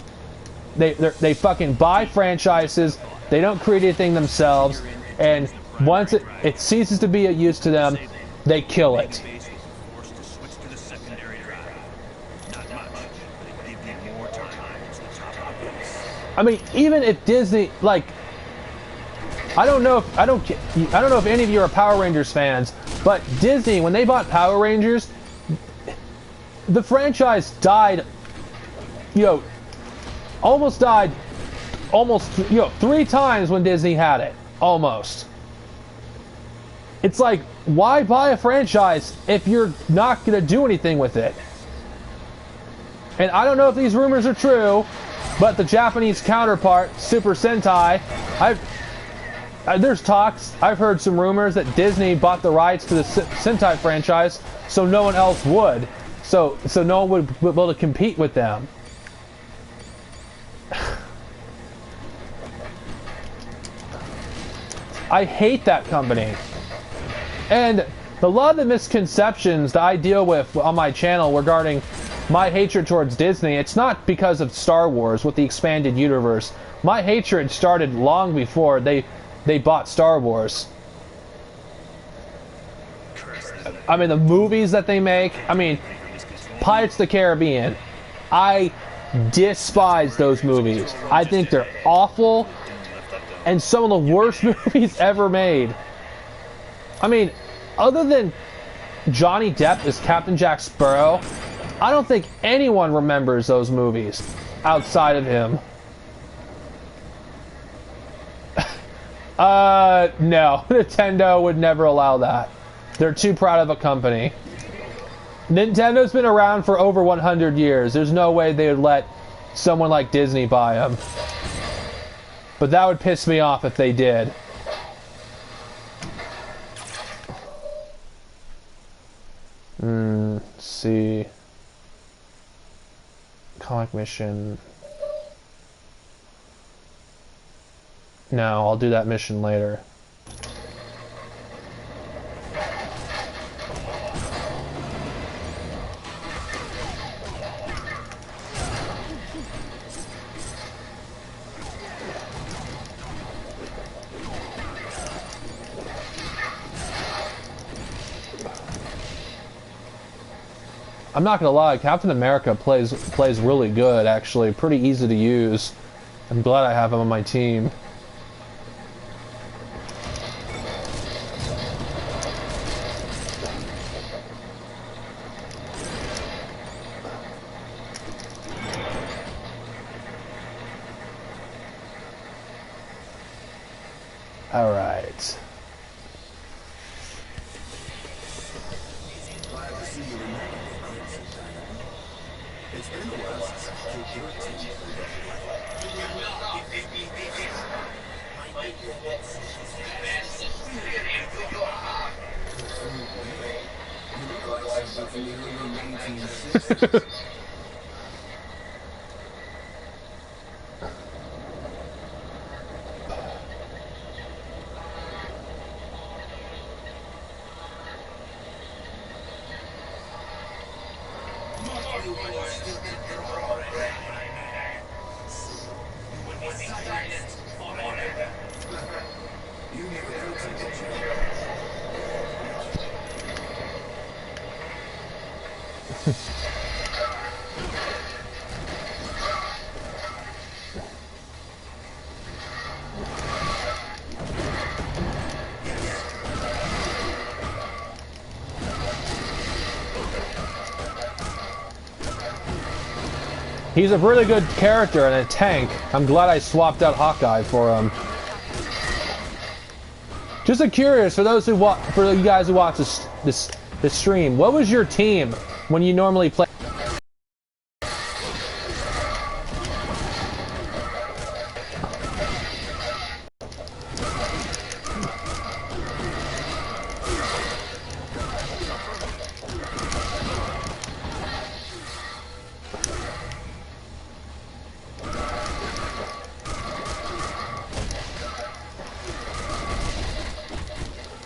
They fucking buy franchises, they don't create anything themselves, and once it ceases to be a use to them, they kill it. I mean, even if Disney, like, I don't know if any of you are Power Rangers fans, but Disney, when they bought Power Rangers, the franchise died, almost died, 3 times when Disney had it, almost. It's like, why buy a franchise if you're not going to do anything with it? And I don't know if these rumors are true, but the Japanese counterpart, Super Sentai, there's talks, I've heard some rumors that Disney bought the rights to the Sentai franchise so no one else would. So no one would be able to compete with them. I hate that company. And a lot of the misconceptions that I deal with on my channel regarding my hatred towards Disney, it's not because of Star Wars with the expanded universe. My hatred started long before they bought Star Wars. I mean, the movies that they make, I mean, Pirates of the Caribbean, I despise those movies. I think they're awful and some of the worst movies ever made. I mean, other than Johnny Depp as Captain Jack Sparrow, I don't think anyone remembers those movies outside of him. No, Nintendo would never allow that. They're too proud of a company. Nintendo's been around for over 100 years. There's no way they would let someone like Disney buy them. But that would piss me off if they did. Let's see. Comic mission. No, I'll do that mission later. I'm not gonna lie, Captain America plays really good, actually. Pretty easy to use. I'm glad I have him on my team. All right. Glad to see you remember me, Crimson Dynamo. It's been a while since I've kicked your team for you look like something from the early 1960s. You never could take a joke. He's a really good character and a tank. I'm glad I swapped out Hawkeye for him. Just curious for those who for you guys who watch this stream, what was your team when you normally play?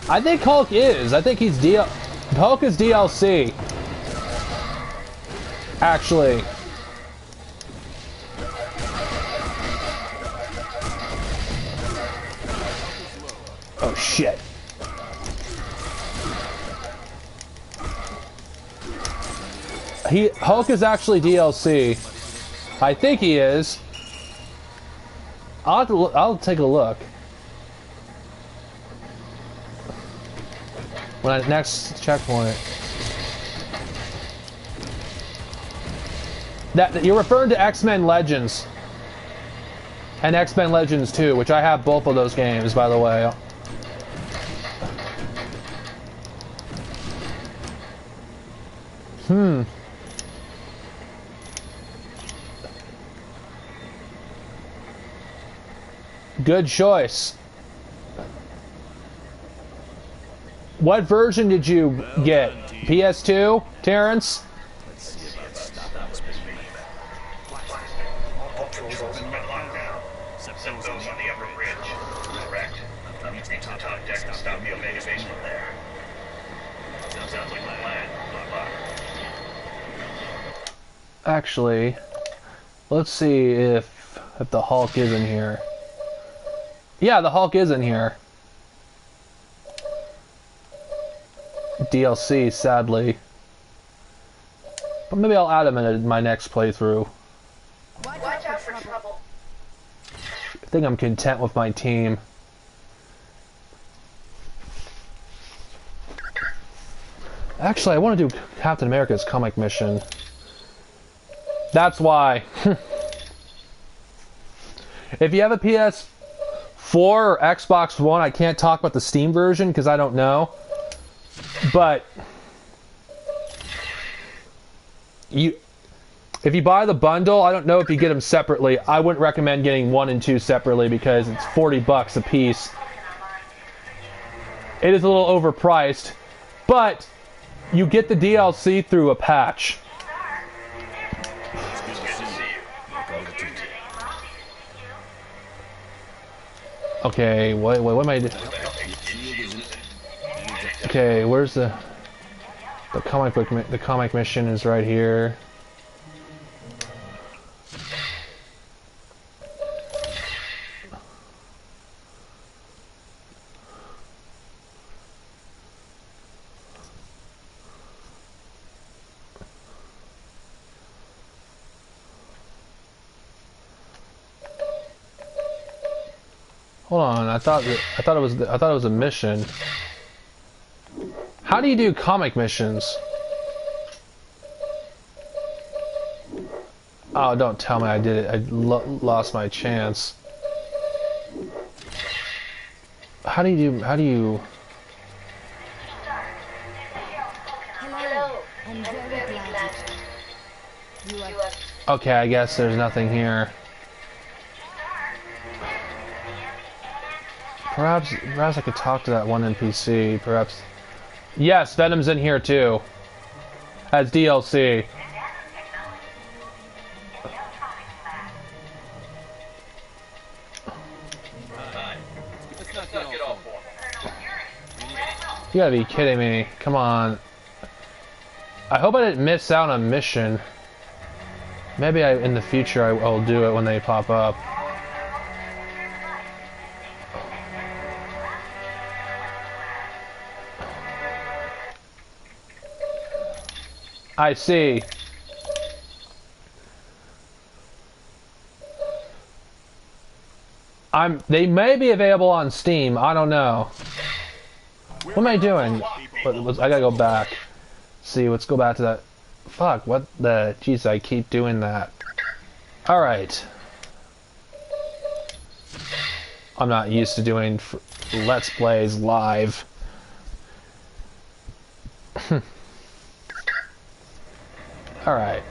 I think Hulk is. I think he's Hulk is DLC. Actually. Oh shit. Hulk is actually DLC. I think he is. I'll take a look. When I next checkpoint. That you're referring to X-Men Legends. And X-Men Legends 2, which I have both of those games, by the way. Good choice. What version did you get? PS2, Terrence? Let's see about stopping this behavior. All patrols have been locked down, except those on the upper bridge. Correct. Nothing to the top deck to stop the Omega base from there. Sounds like a plan. Good luck. Actually, let's see if the Hulk is in here. Yeah, the Hulk is in here. DLC, sadly. But maybe I'll add him in my next playthrough. Watch out for trouble. I think I'm content with my team. Actually, I want to do Captain America's comic mission. That's why. If you have a PS4 or Xbox One, I can't talk about the Steam version because I don't know. But if you buy the bundle, I don't know if you get them separately. I wouldn't recommend getting 1 and 2 separately because it's $40 a piece. It is a little overpriced, but you get the DLC through a patch. Okay, what am I doing? Okay, where's the comic book? The comic mission is right here. Hold on, I thought it was a mission. How do you do comic missions? Oh, don't tell me I did it. I lost my chance. How do you? Hello. I'm very glad you are... Okay, I guess there's nothing here. Perhaps I could talk to that one NPC. Perhaps. Yes, Venom's in here too. As DLC. You gotta be kidding me. Come on. I hope I didn't miss out on a mission. Maybe in the future I'll do it when they pop up. I see. They may be available on Steam. I don't know. What am I doing? I gotta go back. See, let's go back to that. Fuck, what the... Jeez, I keep doing that. Alright. I'm not used to doing Let's Plays live. Alright.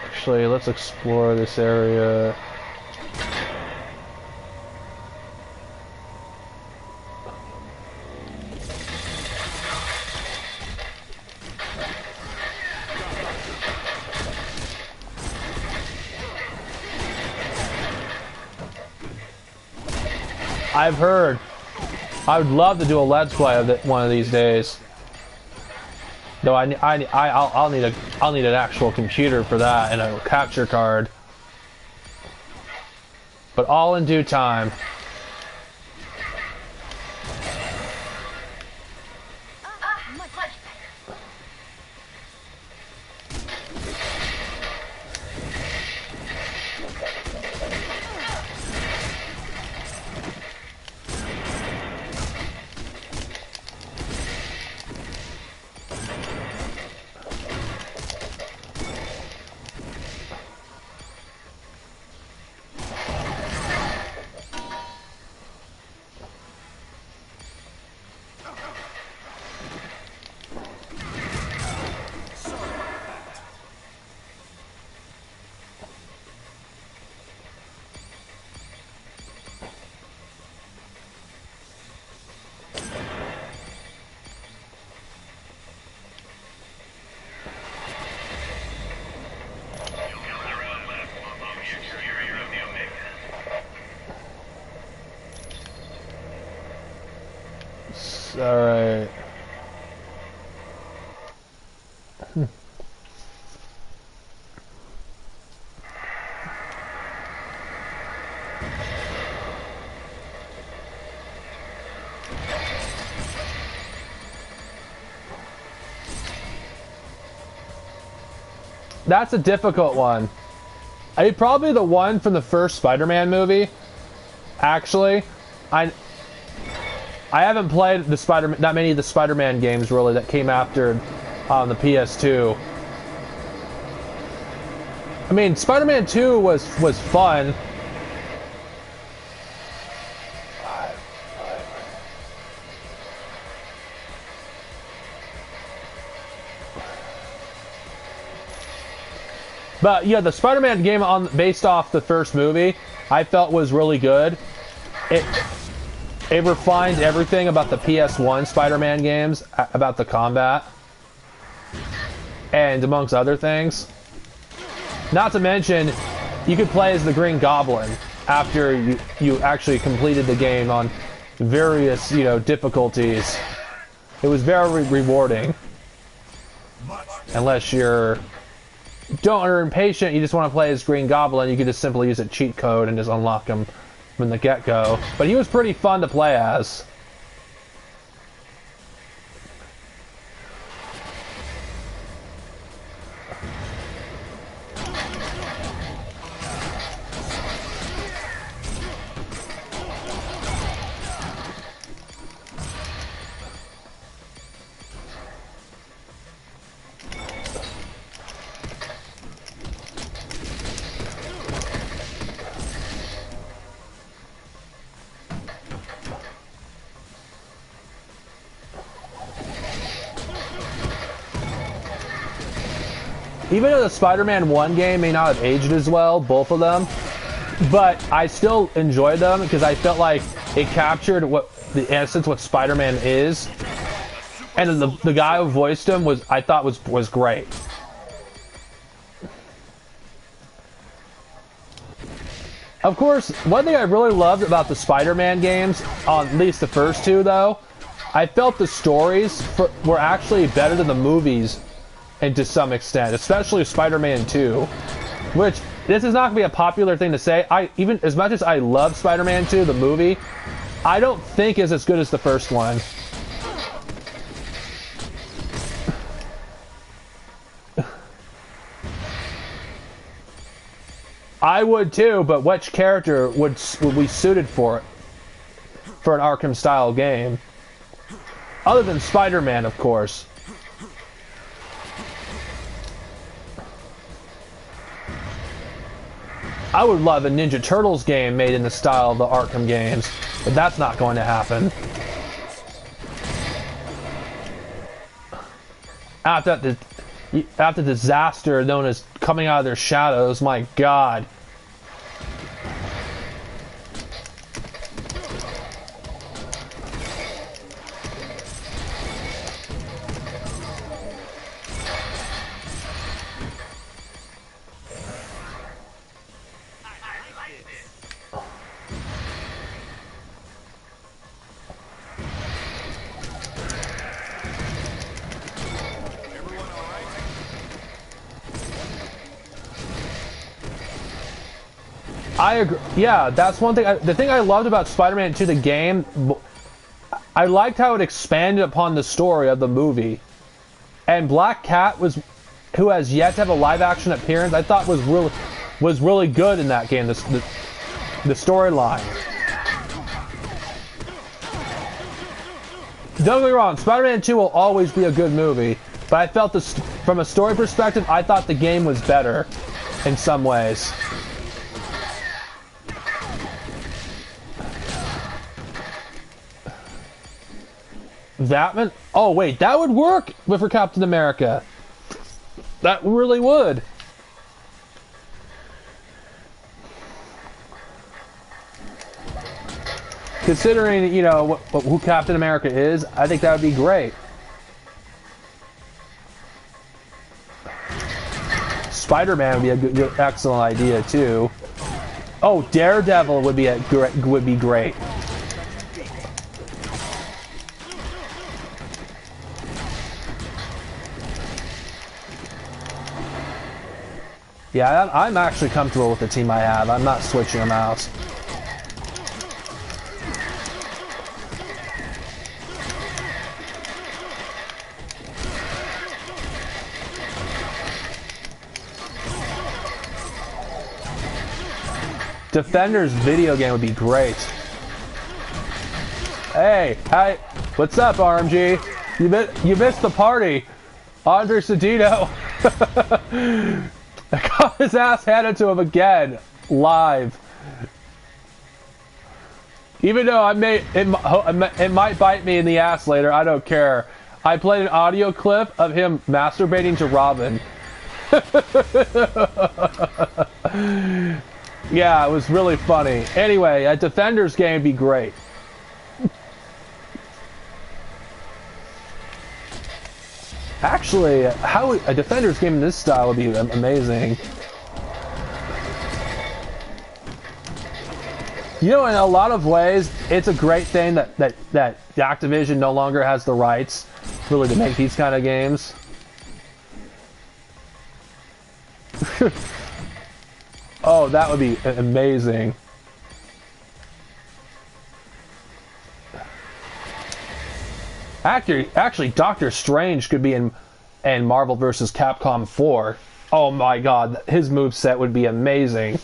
Actually, let's explore this area. I've heard. I would love to do a Let's Play of it one of these days. Though I'll need an actual computer for that and a capture card. But all in due time. Alright. That's a difficult one. Probably the one from the first Spider-Man movie. Actually, I haven't played that many of the Spider-Man games really that came after on the PS2. I mean, Spider-Man 2 was fun. But yeah, the Spider-Man game based off the first movie, I felt was really good. It refined everything about the PS1 Spider-Man games, about the combat, and amongst other things. Not to mention, you could play as the Green Goblin after you actually completed the game on various, difficulties. It was very rewarding. Unless you're impatient, you just want to play as Green Goblin, you could just simply use a cheat code and just unlock him from the get-go. But he was pretty fun to play as. even though the Spider-Man 1 game may not have aged as well, both of them, but I still enjoyed them because I felt like it captured what the essence what Spider-Man is, and the guy who voiced him I thought was great. Of course, one thing I really loved about the Spider-Man games, at least the first two though, I felt the stories were actually better than the movies, and to some extent, especially Spider-Man 2, which this is not going to be a popular thing to say. Even as much as I love Spider-Man 2, the movie, I don't think is as good as the first one. I would too, but which character would be suited for it? For an Arkham-style game? Other than Spider-Man, of course. I would love a Ninja Turtles game made in the style of the Arkham games, but that's not going to happen. After the disaster known as coming out of their shadows, my God. I agree. Yeah, that's one thing. The thing I loved about Spider-Man 2, the game, I liked how it expanded upon the story of the movie. And Black Cat who has yet to have a live-action appearance, I thought was really good in that game. The storyline. Don't get me wrong, Spider-Man 2 will always be a good movie, but I felt from a story perspective, I thought the game was better in some ways. Batman? Oh wait, that would work for Captain America. That really would. Considering, you know, who Captain America is, I think that would be great. Spider-Man would be a good, excellent idea too. Oh, Daredevil would be great. Yeah, I'm actually comfortable with the team I have. I'm not switching them out. Defender's video game would be great. Hey, hi, what's up, RMG? You missed the party. Andre Sedino got his ass handed to him again, live. Even though it might bite me in the ass later, I don't care. I played an audio clip of him masturbating to Robin. Yeah, it was really funny. Anyway, a Defenders game would be great. Actually, how a Defenders game in this style would be amazing. You know, in a lot of ways, it's a great thing that Activision no longer has the rights, really, to make these kind of games. Oh, that would be amazing. Actually, Doctor Strange could be in Marvel vs. Capcom 4. Oh my God, his moveset would be amazing.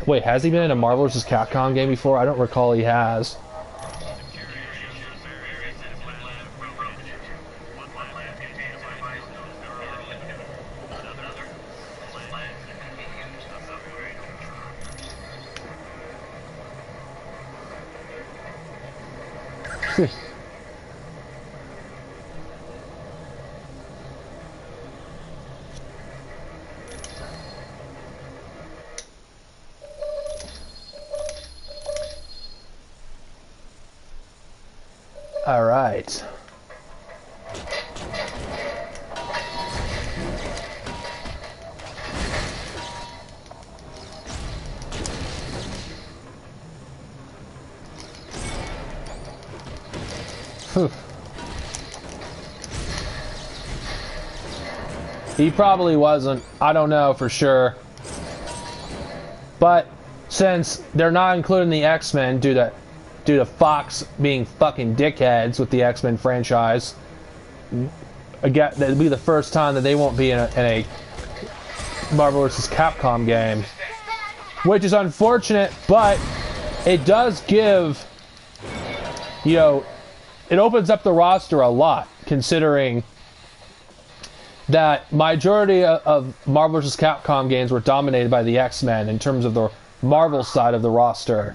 Wait, has he been in a Marvel vs. Capcom game before? I don't recall he has. All right. Phew. He probably wasn't. I don't know for sure. But since they're not including the X-Men due to Fox being fucking dickheads with the X-Men franchise, again, that'll be the first time that they won't be in a Marvel vs. Capcom game, which is unfortunate. But it does give, you know, it opens up the roster a lot, considering that majority of Marvel vs. Capcom games were dominated by the X-Men in terms of the Marvel side of the roster.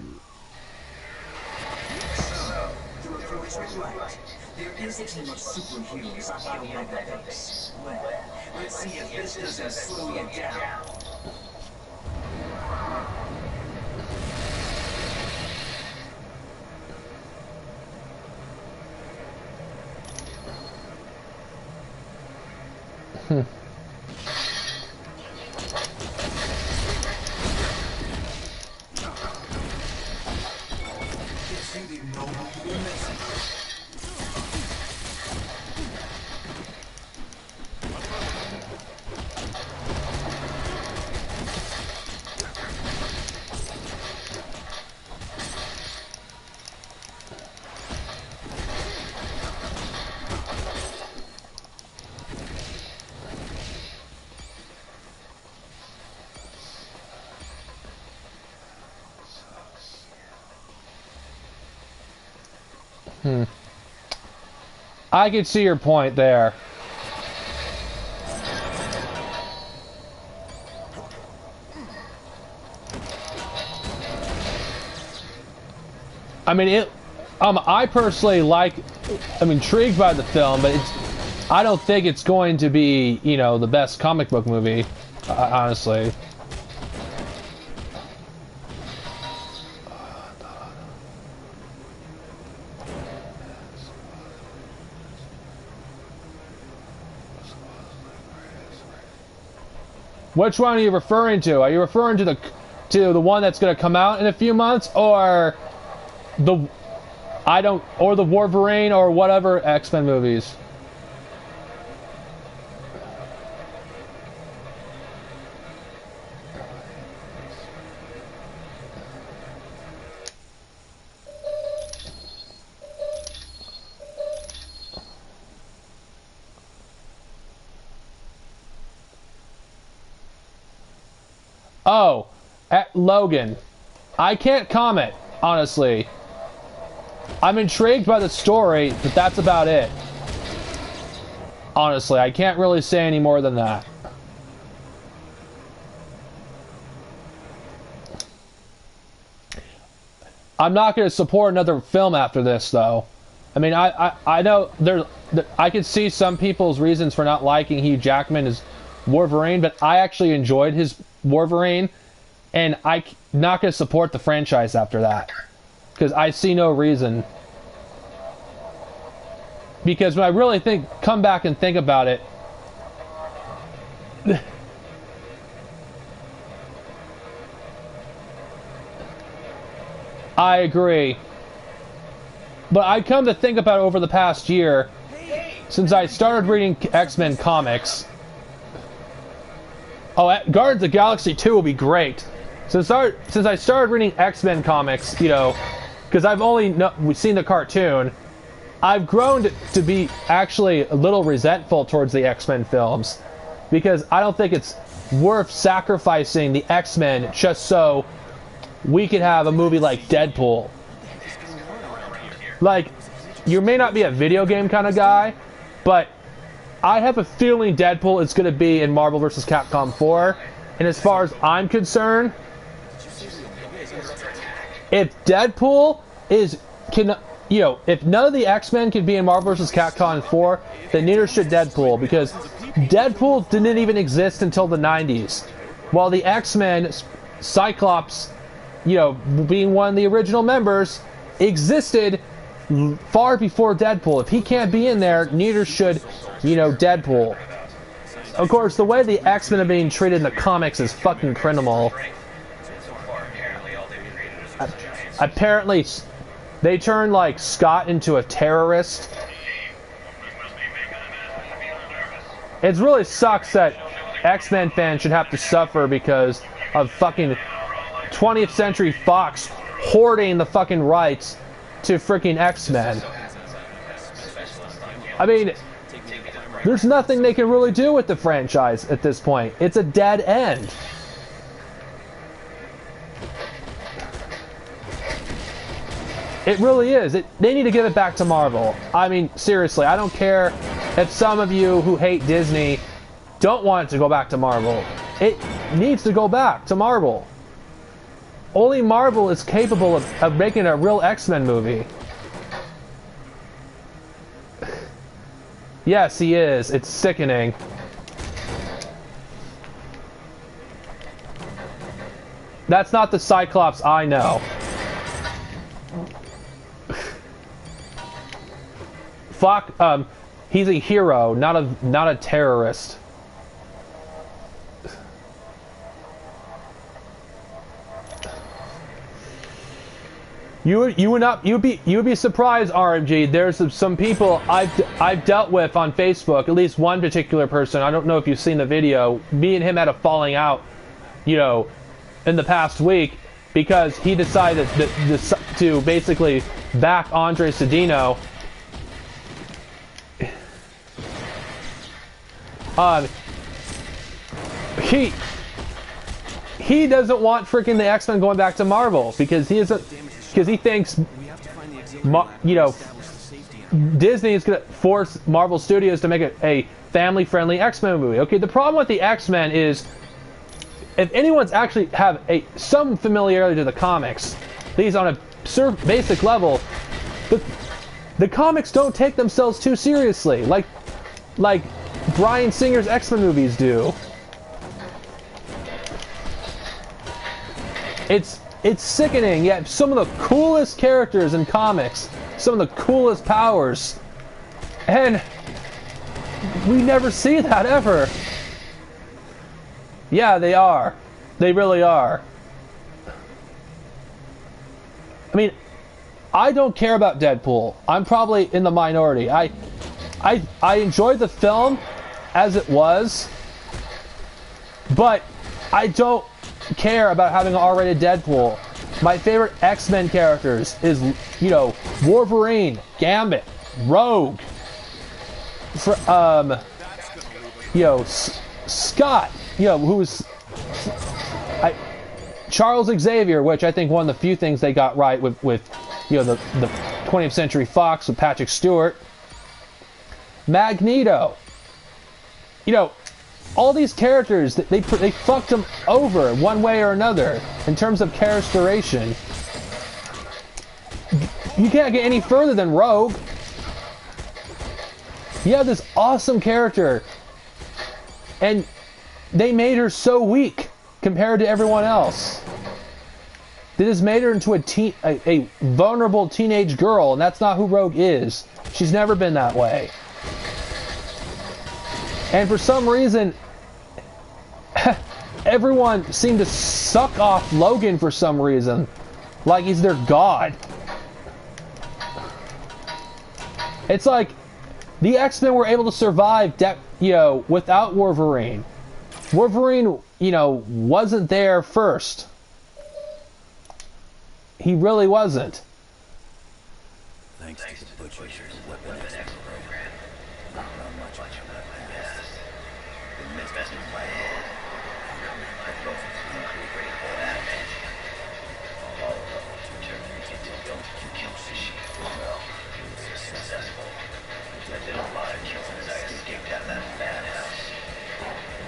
There is a team of superheroes on the Omega base. Well, let's see if this doesn't slow you down. I can see your point there. I mean, I personally I'm intrigued by the film, but I don't think it's going to be, you know, the best comic book movie, honestly. Which one are you referring to? Are you referring to the one that's going to come out in a few months, or the Wolverine or whatever X-Men movies? Oh, at Logan. I can't comment, honestly. I'm intrigued by the story, but that's about it. Honestly, I can't really say any more than that. I'm not going to support another film after this, though. I mean, I know I could see some people's reasons for not liking Hugh Jackman as Wolverine, but I actually enjoyed his Wolverine, and I'm not going to support the franchise after that, because I see no reason. Because when I really come back and think about it, I agree. But I come to think about over the past year, since I started reading X-Men comics. Oh, Guardians of the Galaxy 2 will be great. Since I started reading X-Men comics, you know, because I've only seen the cartoon, I've grown to be actually a little resentful towards the X-Men films, because I don't think it's worth sacrificing the X-Men just so we could have a movie like Deadpool. Like, you may not be a video game kind of guy, but I have a feeling Deadpool is going to be in Marvel vs. Capcom 4, and as far as I'm concerned, if Deadpool if none of the X-Men can be in Marvel vs. Capcom 4, then neither should Deadpool, because Deadpool didn't even exist until the 90s. While the X-Men, Cyclops, being one of the original members, existed far before Deadpool. If he can't be in there, neither should, you know, Deadpool. Of course, the way the X-Men are being treated in the comics is fucking criminal. Apparently, they turned, like, Scott into a terrorist. It really sucks that X-Men fans should have to suffer because of fucking 20th Century Fox hoarding the fucking rights to freaking X-Men. I mean, there's nothing they can really do with the franchise at this point. It's a dead end. It really is. They need to give it back to Marvel. I mean, seriously, I don't care if some of you who hate Disney don't want it to go back to Marvel. It needs to go back to Marvel. Only Marvel is capable of making a real X-Men movie. Yes, he is. It's sickening. That's not the Cyclops I know. Fuck, he's a hero, not a terrorist. You would be surprised, RMG. There's some people I've dealt with on Facebook. At least one particular person. I don't know if you've seen the video. Me and him had a falling out, you know, in the past week because he decided to basically back Andre Cedino. He doesn't want freaking the X-Men going back to Marvel because he thinks, you know, Disney is going to force Marvel Studios to make a family-friendly X-Men movie. Okay, the problem with the X-Men is if anyone's actually have some familiarity to the comics, these on a basic level, the comics don't take themselves too seriously, like Bryan Singer's X-Men movies do. It's sickening, yet some of the coolest characters in comics, some of the coolest powers, and we never see that ever. Yeah, they are. They really are. I mean, I don't care about Deadpool. I'm probably in the minority. I enjoyed the film as it was, but I don't care about having an R-rated Deadpool. My favorite X-Men characters is, you know, Wolverine, Gambit, Rogue, you know, Scott, you know, who's Charles Xavier, which I think one of the few things they got right with you know, the 20th Century Fox with Patrick Stewart. Magneto. You know, all these characters, they fucked them over one way or another in terms of characterization. You can't get any further than Rogue. You have this awesome character, and they made her so weak compared to everyone else. They just made her into a vulnerable teenage girl, and that's not who Rogue is. She's never been that way. And for some reason, everyone seemed to suck off Logan for some reason. Like he's their god. It's like the X-Men were able to survive, you know, without Wolverine. Wolverine, you know, wasn't there first. He really wasn't. Thanks to the butchers and Weapon X program. Not much of that past. The messed in my head. I love great for that. All of them don't kill Shishi. Well, he was successful. I did a lot of kills as I escaped out of that madhouse.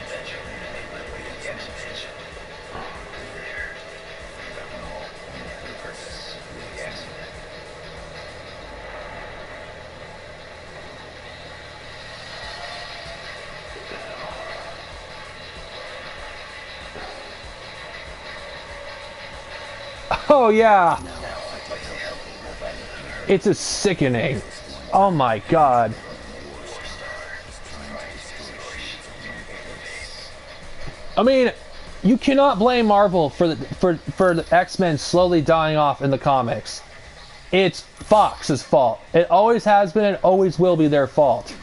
Eventually, I made my way to the exhibition. There. Got home. For the purpose of the X-Men. Oh yeah. It's just sickening. Oh my god. I mean, you cannot blame Marvel for the X-Men slowly dying off in the comics. It's Fox's fault. It always has been and always will be their fault.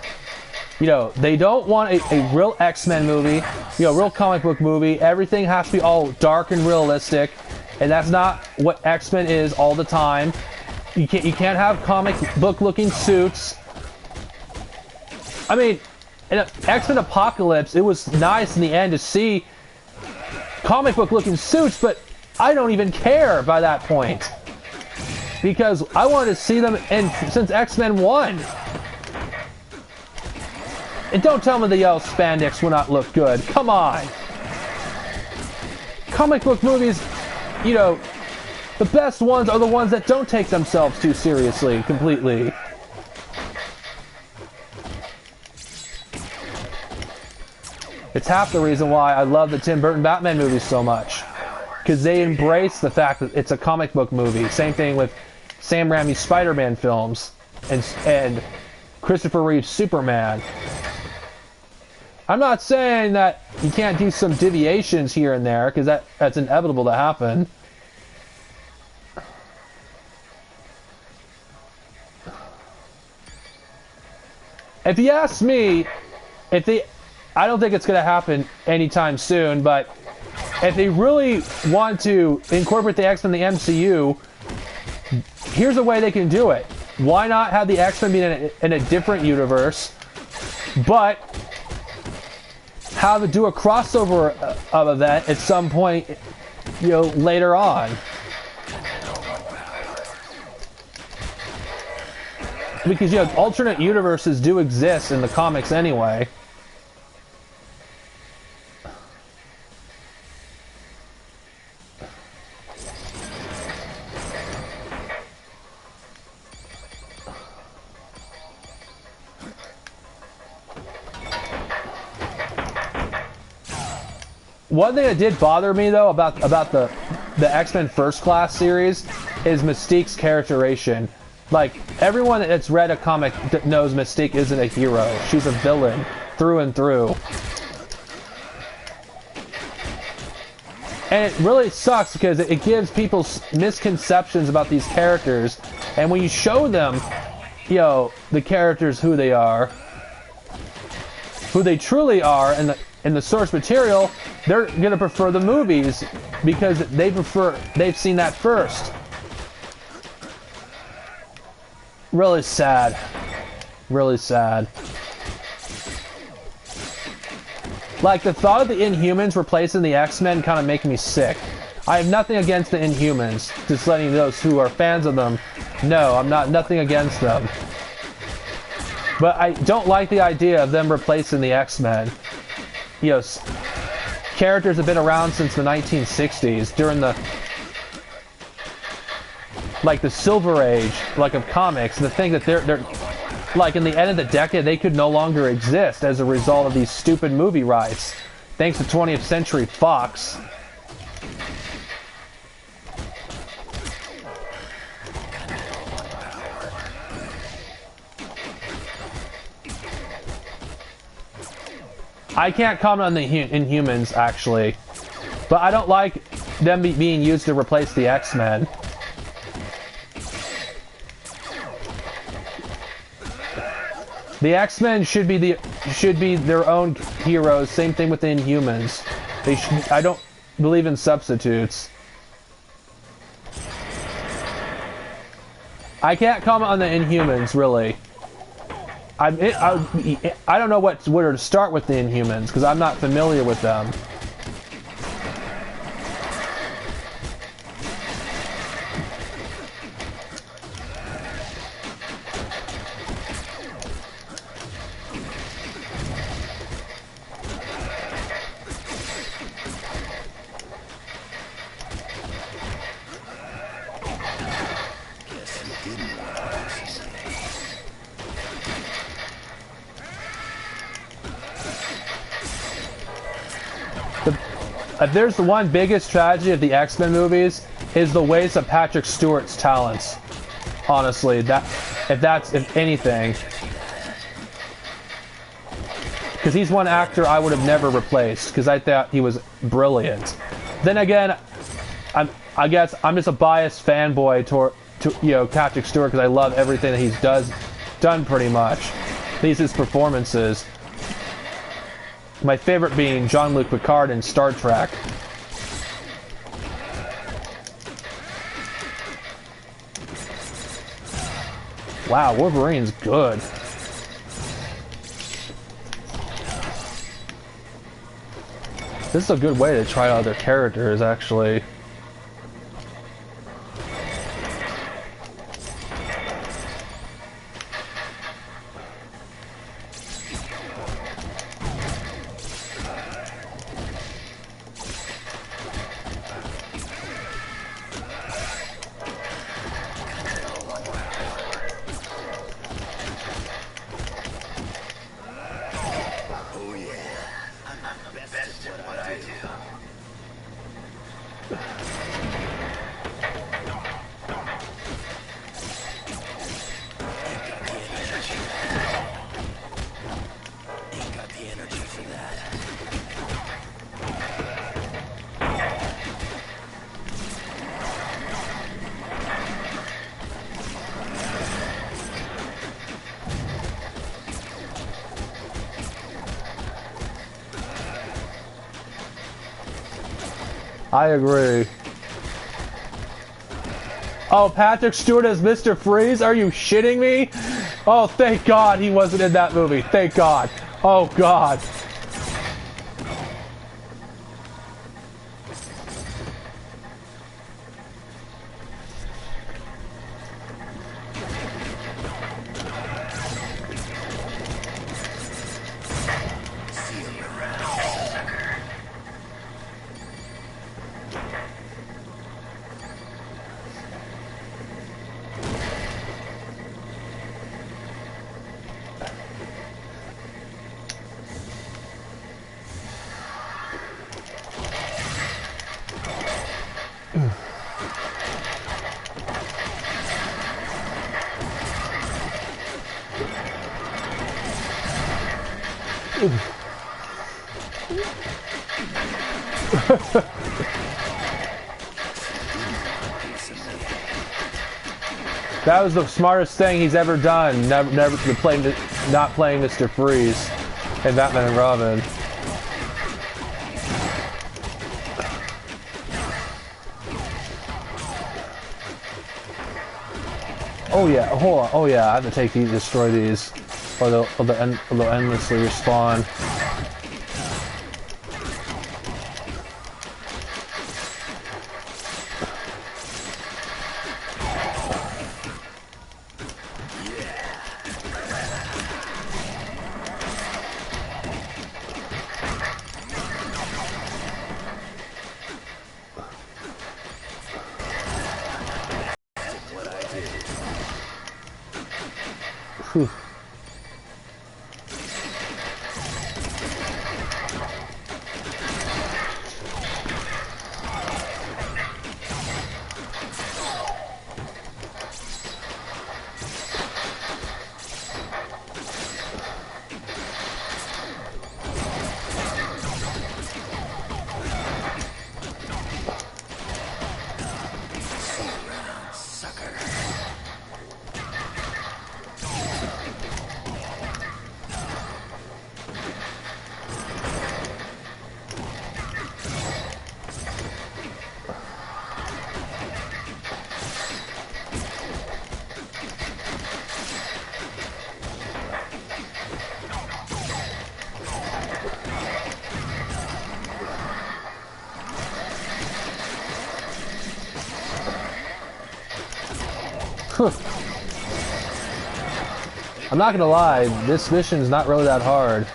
You know, they don't want a real X-Men movie, you know, real comic book movie. Everything has to be all dark and realistic, and that's not what X-Men is all the time. You can't have comic book looking suits. I mean, in X-Men Apocalypse, it was nice in the end to see comic book looking suits, but I don't even care by that point. Because I wanted to see them since X-Men 1. And don't tell me the yellow spandex will not look good. Come on. Comic book movies, you know, the best ones are the ones that don't take themselves too seriously, completely. It's half the reason why I love the Tim Burton Batman movies so much. Because they embrace the fact that it's a comic book movie. Same thing with Sam Raimi's Spider-Man films and Christopher Reeve's Superman. I'm not saying that you can't do some deviations here and there, because that's inevitable to happen. If you ask me, I don't think it's going to happen anytime soon, but if they really want to incorporate the X-Men in the MCU, here's a way they can do it. Why not have the X-Men be in a different universe, but do a crossover of event at some point, you know, later on. Because, you know, alternate universes do exist in the comics anyway. One thing that did bother me, though, about the X-Men First Class series is Mystique's characterization. Like, everyone that's read a comic that knows Mystique isn't a hero. She's a villain, through and through. And it really sucks because it gives people misconceptions about these characters. And when you show them, you know, the characters who they are, who they truly are, in the source material, they're gonna prefer the movies because they've seen that first. Really sad. Really sad. Like, the thought of the Inhumans replacing the X-Men kind of make me sick. I have nothing against the Inhumans, just letting those who are fans of them know I'm nothing against them. But I don't like the idea of them replacing the X-Men. You know, characters have been around since the 1960s, during the Silver Age, of comics, and to think that they're like, in the end of the decade, they could no longer exist as a result of these stupid movie rights, thanks to 20th Century Fox. I can't comment on the Inhumans, actually, but I don't like them being used to replace the X-Men. The X-Men should be their own heroes. Same thing with the Inhumans. I don't believe in substitutes. I can't comment on the Inhumans, really. I don't know where to start with the Inhumans because I'm not familiar with them. If there's the one biggest tragedy of the X-Men movies, is the waste of Patrick Stewart's talents. Honestly, if anything, because he's one actor I would have never replaced because I thought he was brilliant. Then again, I guess I'm just a biased fanboy to Patrick Stewart because I love everything that he's done pretty much. These his performances. My favorite being Jean-Luc Picard in Star Trek. Wow, Wolverine's good. This is a good way to try out other characters, actually. I agree. Oh, Patrick Stewart as Mr. Freeze? Are you shitting me? Oh, thank God he wasn't in that movie. Thank God. Oh, God. That was the smartest thing he's ever done. Never to play, not playing Mr. Freeze in Batman and Robin. Oh yeah, hold on. Oh yeah, I have to take these, destroy these, or they'll endlessly respawn. Whew. I'm not gonna lie, this mission's not really that hard.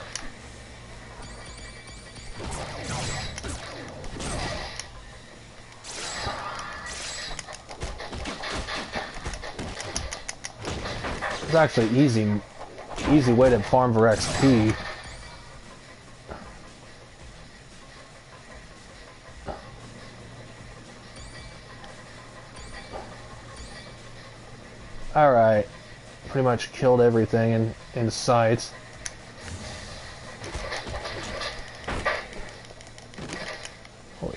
It's actually easy way to farm for XP. Alright. Pretty much killed everything in sight. Holy.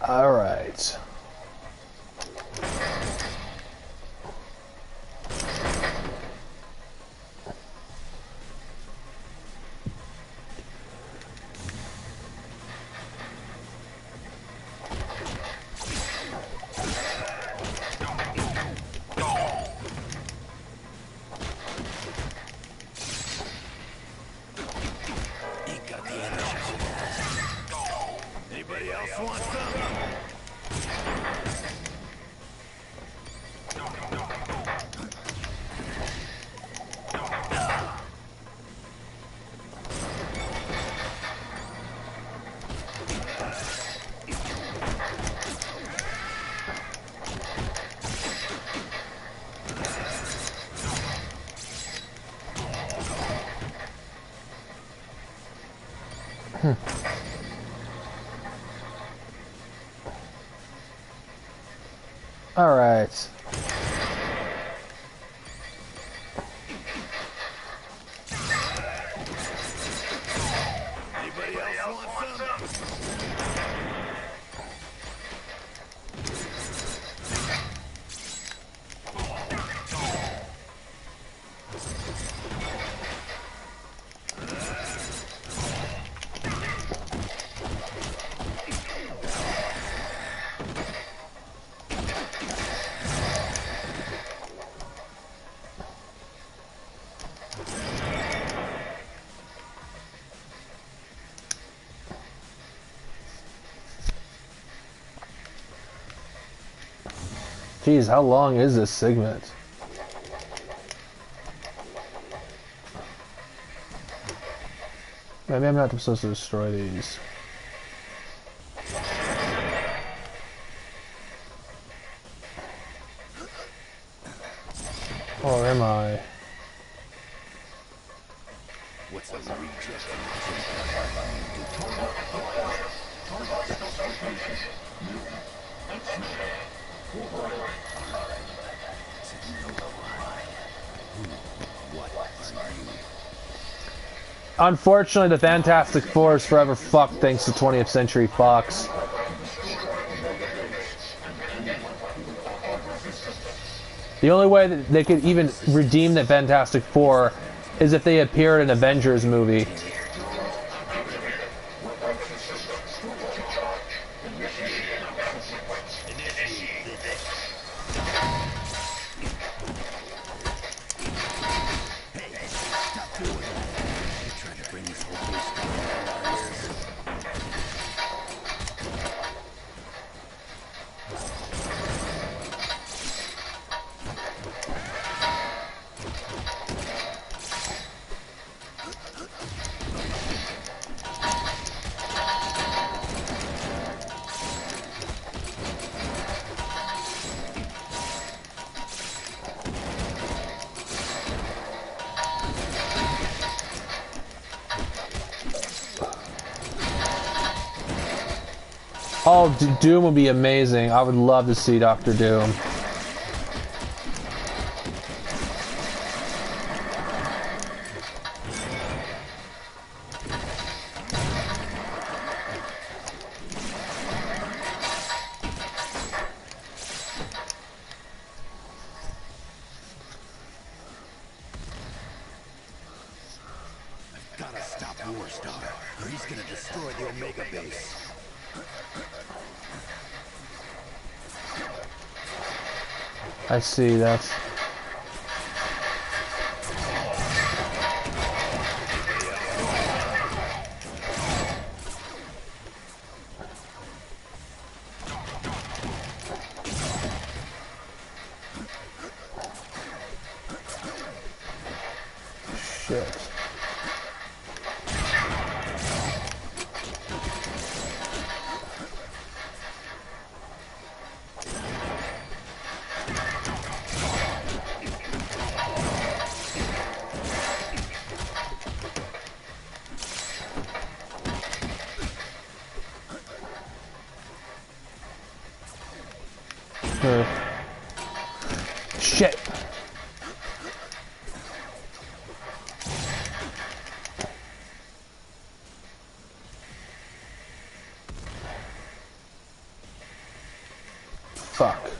Alright. Anybody else want some? Alright. Anybody else want some? Jeez, how long is this segment? Maybe I'm not supposed to destroy these. Or am I? What's a reject? Unfortunately, the Fantastic Four is forever fucked thanks to 20th Century Fox. The only way that they could even redeem the Fantastic Four is if they appeared in an Avengers movie. Oh, Doom would be amazing. I would love to see Dr. Doom. he's gonna destroy the Omega base. I see, that's... Shit. Shit. Fuck.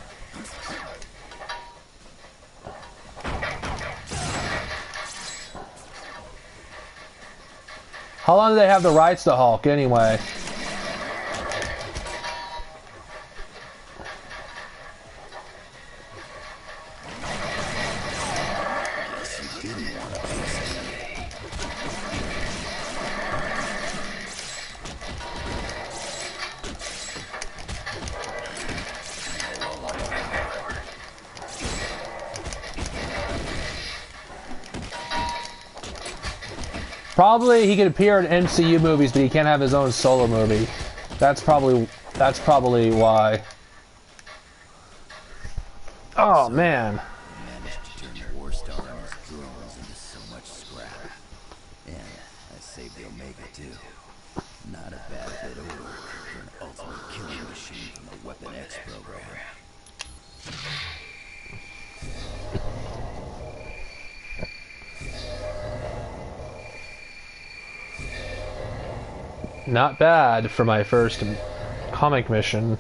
How long do they have the rights to Hulk anyway? Probably he could appear in MCU movies, but he can't have his own solo movie. That's probably why. Oh man. Managed to turn the War Star and his drones into so much scrap. And I saved the Omega too. Not a bad bit of work for an ultimate killing machine from the Weapon X program. Not bad for my first comic mission.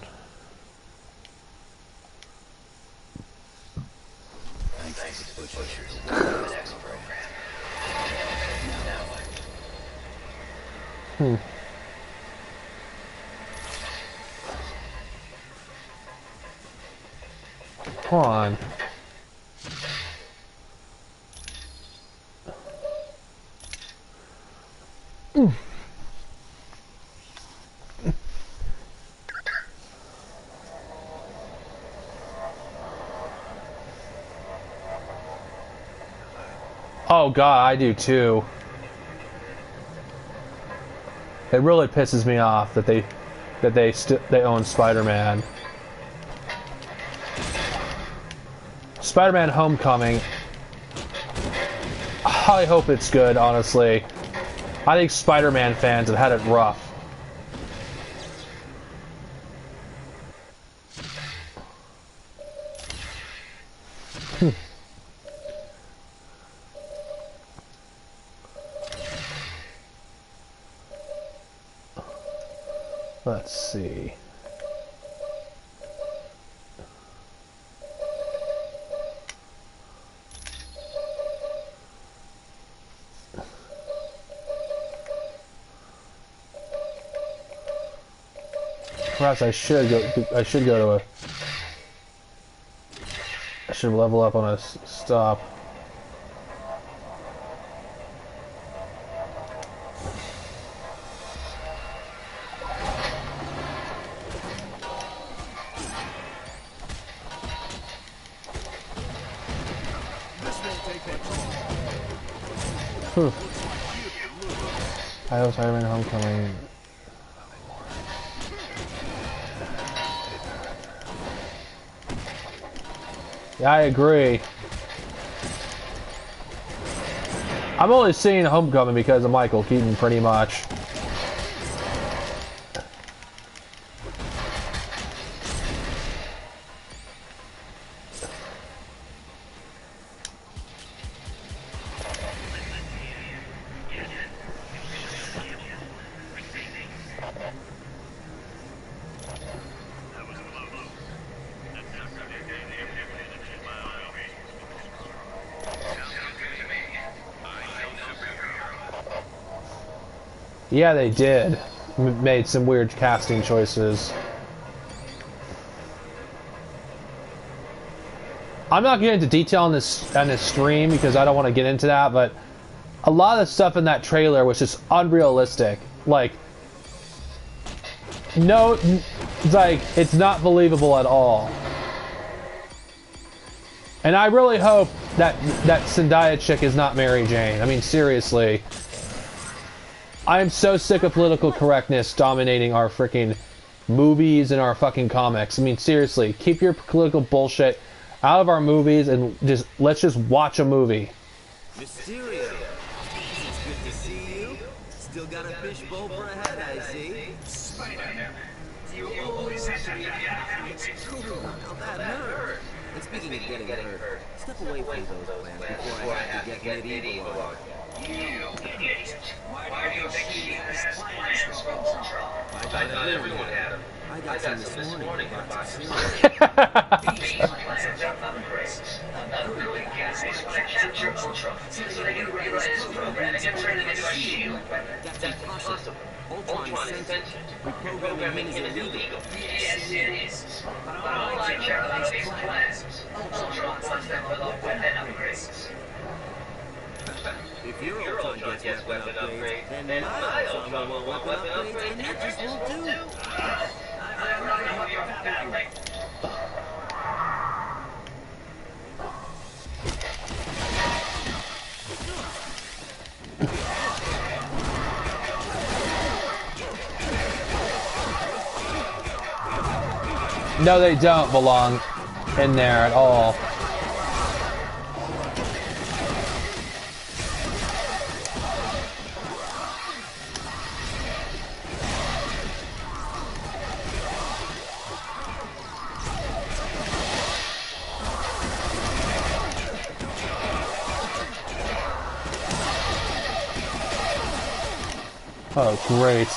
Thanks to the butchers. Come on. Oh god, I do too. It really pisses me off that they own Spider-Man. Spider-Man Homecoming. I hope it's good, honestly. I think Spider-Man fans have had it rough. Let's see. Perhaps I should go to a... I should level up on a stop. I hope Spider-Man Homecoming. Yeah, I agree. I'm only seeing Homecoming because of Michael Keaton, pretty much. Yeah, they did. Made some weird casting choices. I'm not getting into detail on this stream because I don't want to get into that, but a lot of the stuff in that trailer was just unrealistic. Like, no, like, it's not believable at all. And I really hope that Zendaya chick is not Mary Jane. I mean, seriously. I am so sick of political correctness dominating our freaking movies and our fucking comics. I mean, seriously, keep your political bullshit out of our movies and let's just watch a movie. Mysterio, it's good to see you. Still got a fishbowl for a head, I see. Spider-Man, you always have to be athletes. Now that hurt. And speaking of getting hurt, step away from those plans before I have to get medieval on You idiot. Why do you think he has plans for Ultron? I thought everyone had them. I got some this morning about some cereal. These plans are upgrades. Upgrading gadgets when they capture Ultron, so they can realize his programming and turn it into a shield weapon. That's impossible. Ultron is sentient. Reprogramming him is illegal. Yes, it is. But all I care about these plans. Ultron wants them for the weapon upgrades. If your Ultron gets weapon upgrades, then my Ultron will want weapon upgrades, and that just won't do. I'm not how you're battling. No, they don't belong in there at all. Oh, great.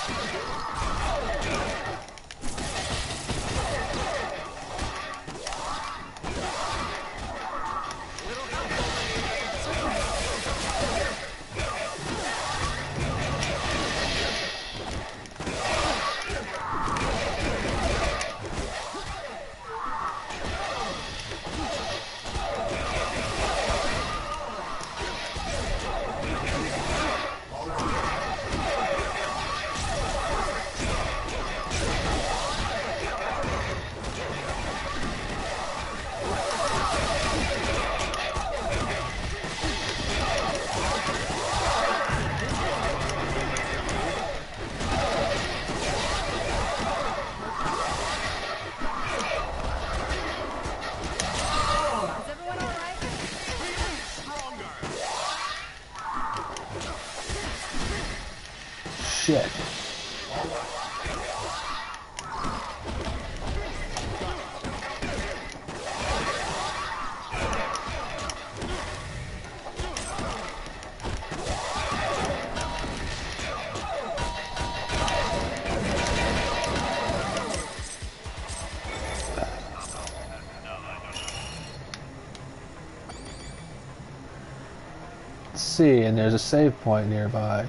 Shit. Let's see, and there's a save point nearby.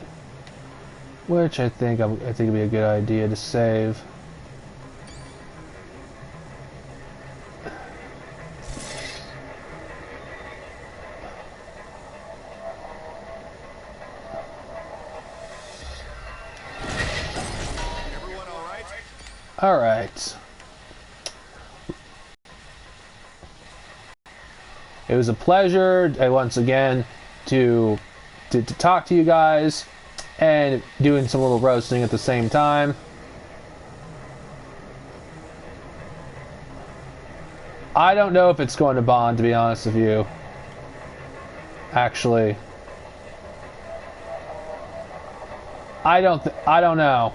Which I think it'd be a good idea to save. Everyone all right? All right. It was a pleasure once again to talk to you guys. And doing some little roasting at the same time. I don't know if it's going to bond, to be honest with you. Actually. I don't know.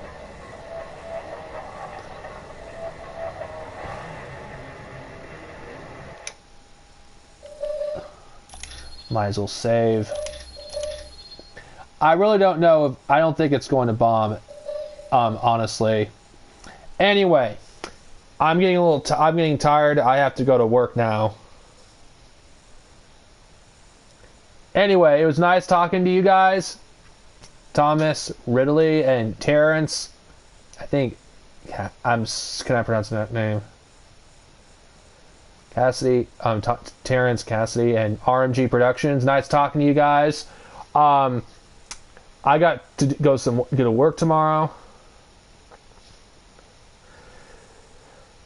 Might as well save. I really don't know. I don't think it's going to bomb, honestly. Anyway, I'm getting a little. I'm getting tired. I have to go to work now. Anyway, it was nice talking to you guys, Thomas, Ridley, and Terrence. I think can I pronounce that name? Cassidy, Terrence, Cassidy, and RMG Productions. Nice talking to you guys. I got to go to work tomorrow.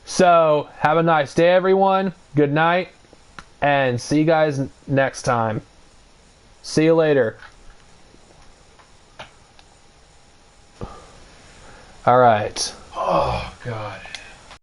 So, have a nice day, everyone. Good night, and see you guys next time. See you later. All right. Oh, God.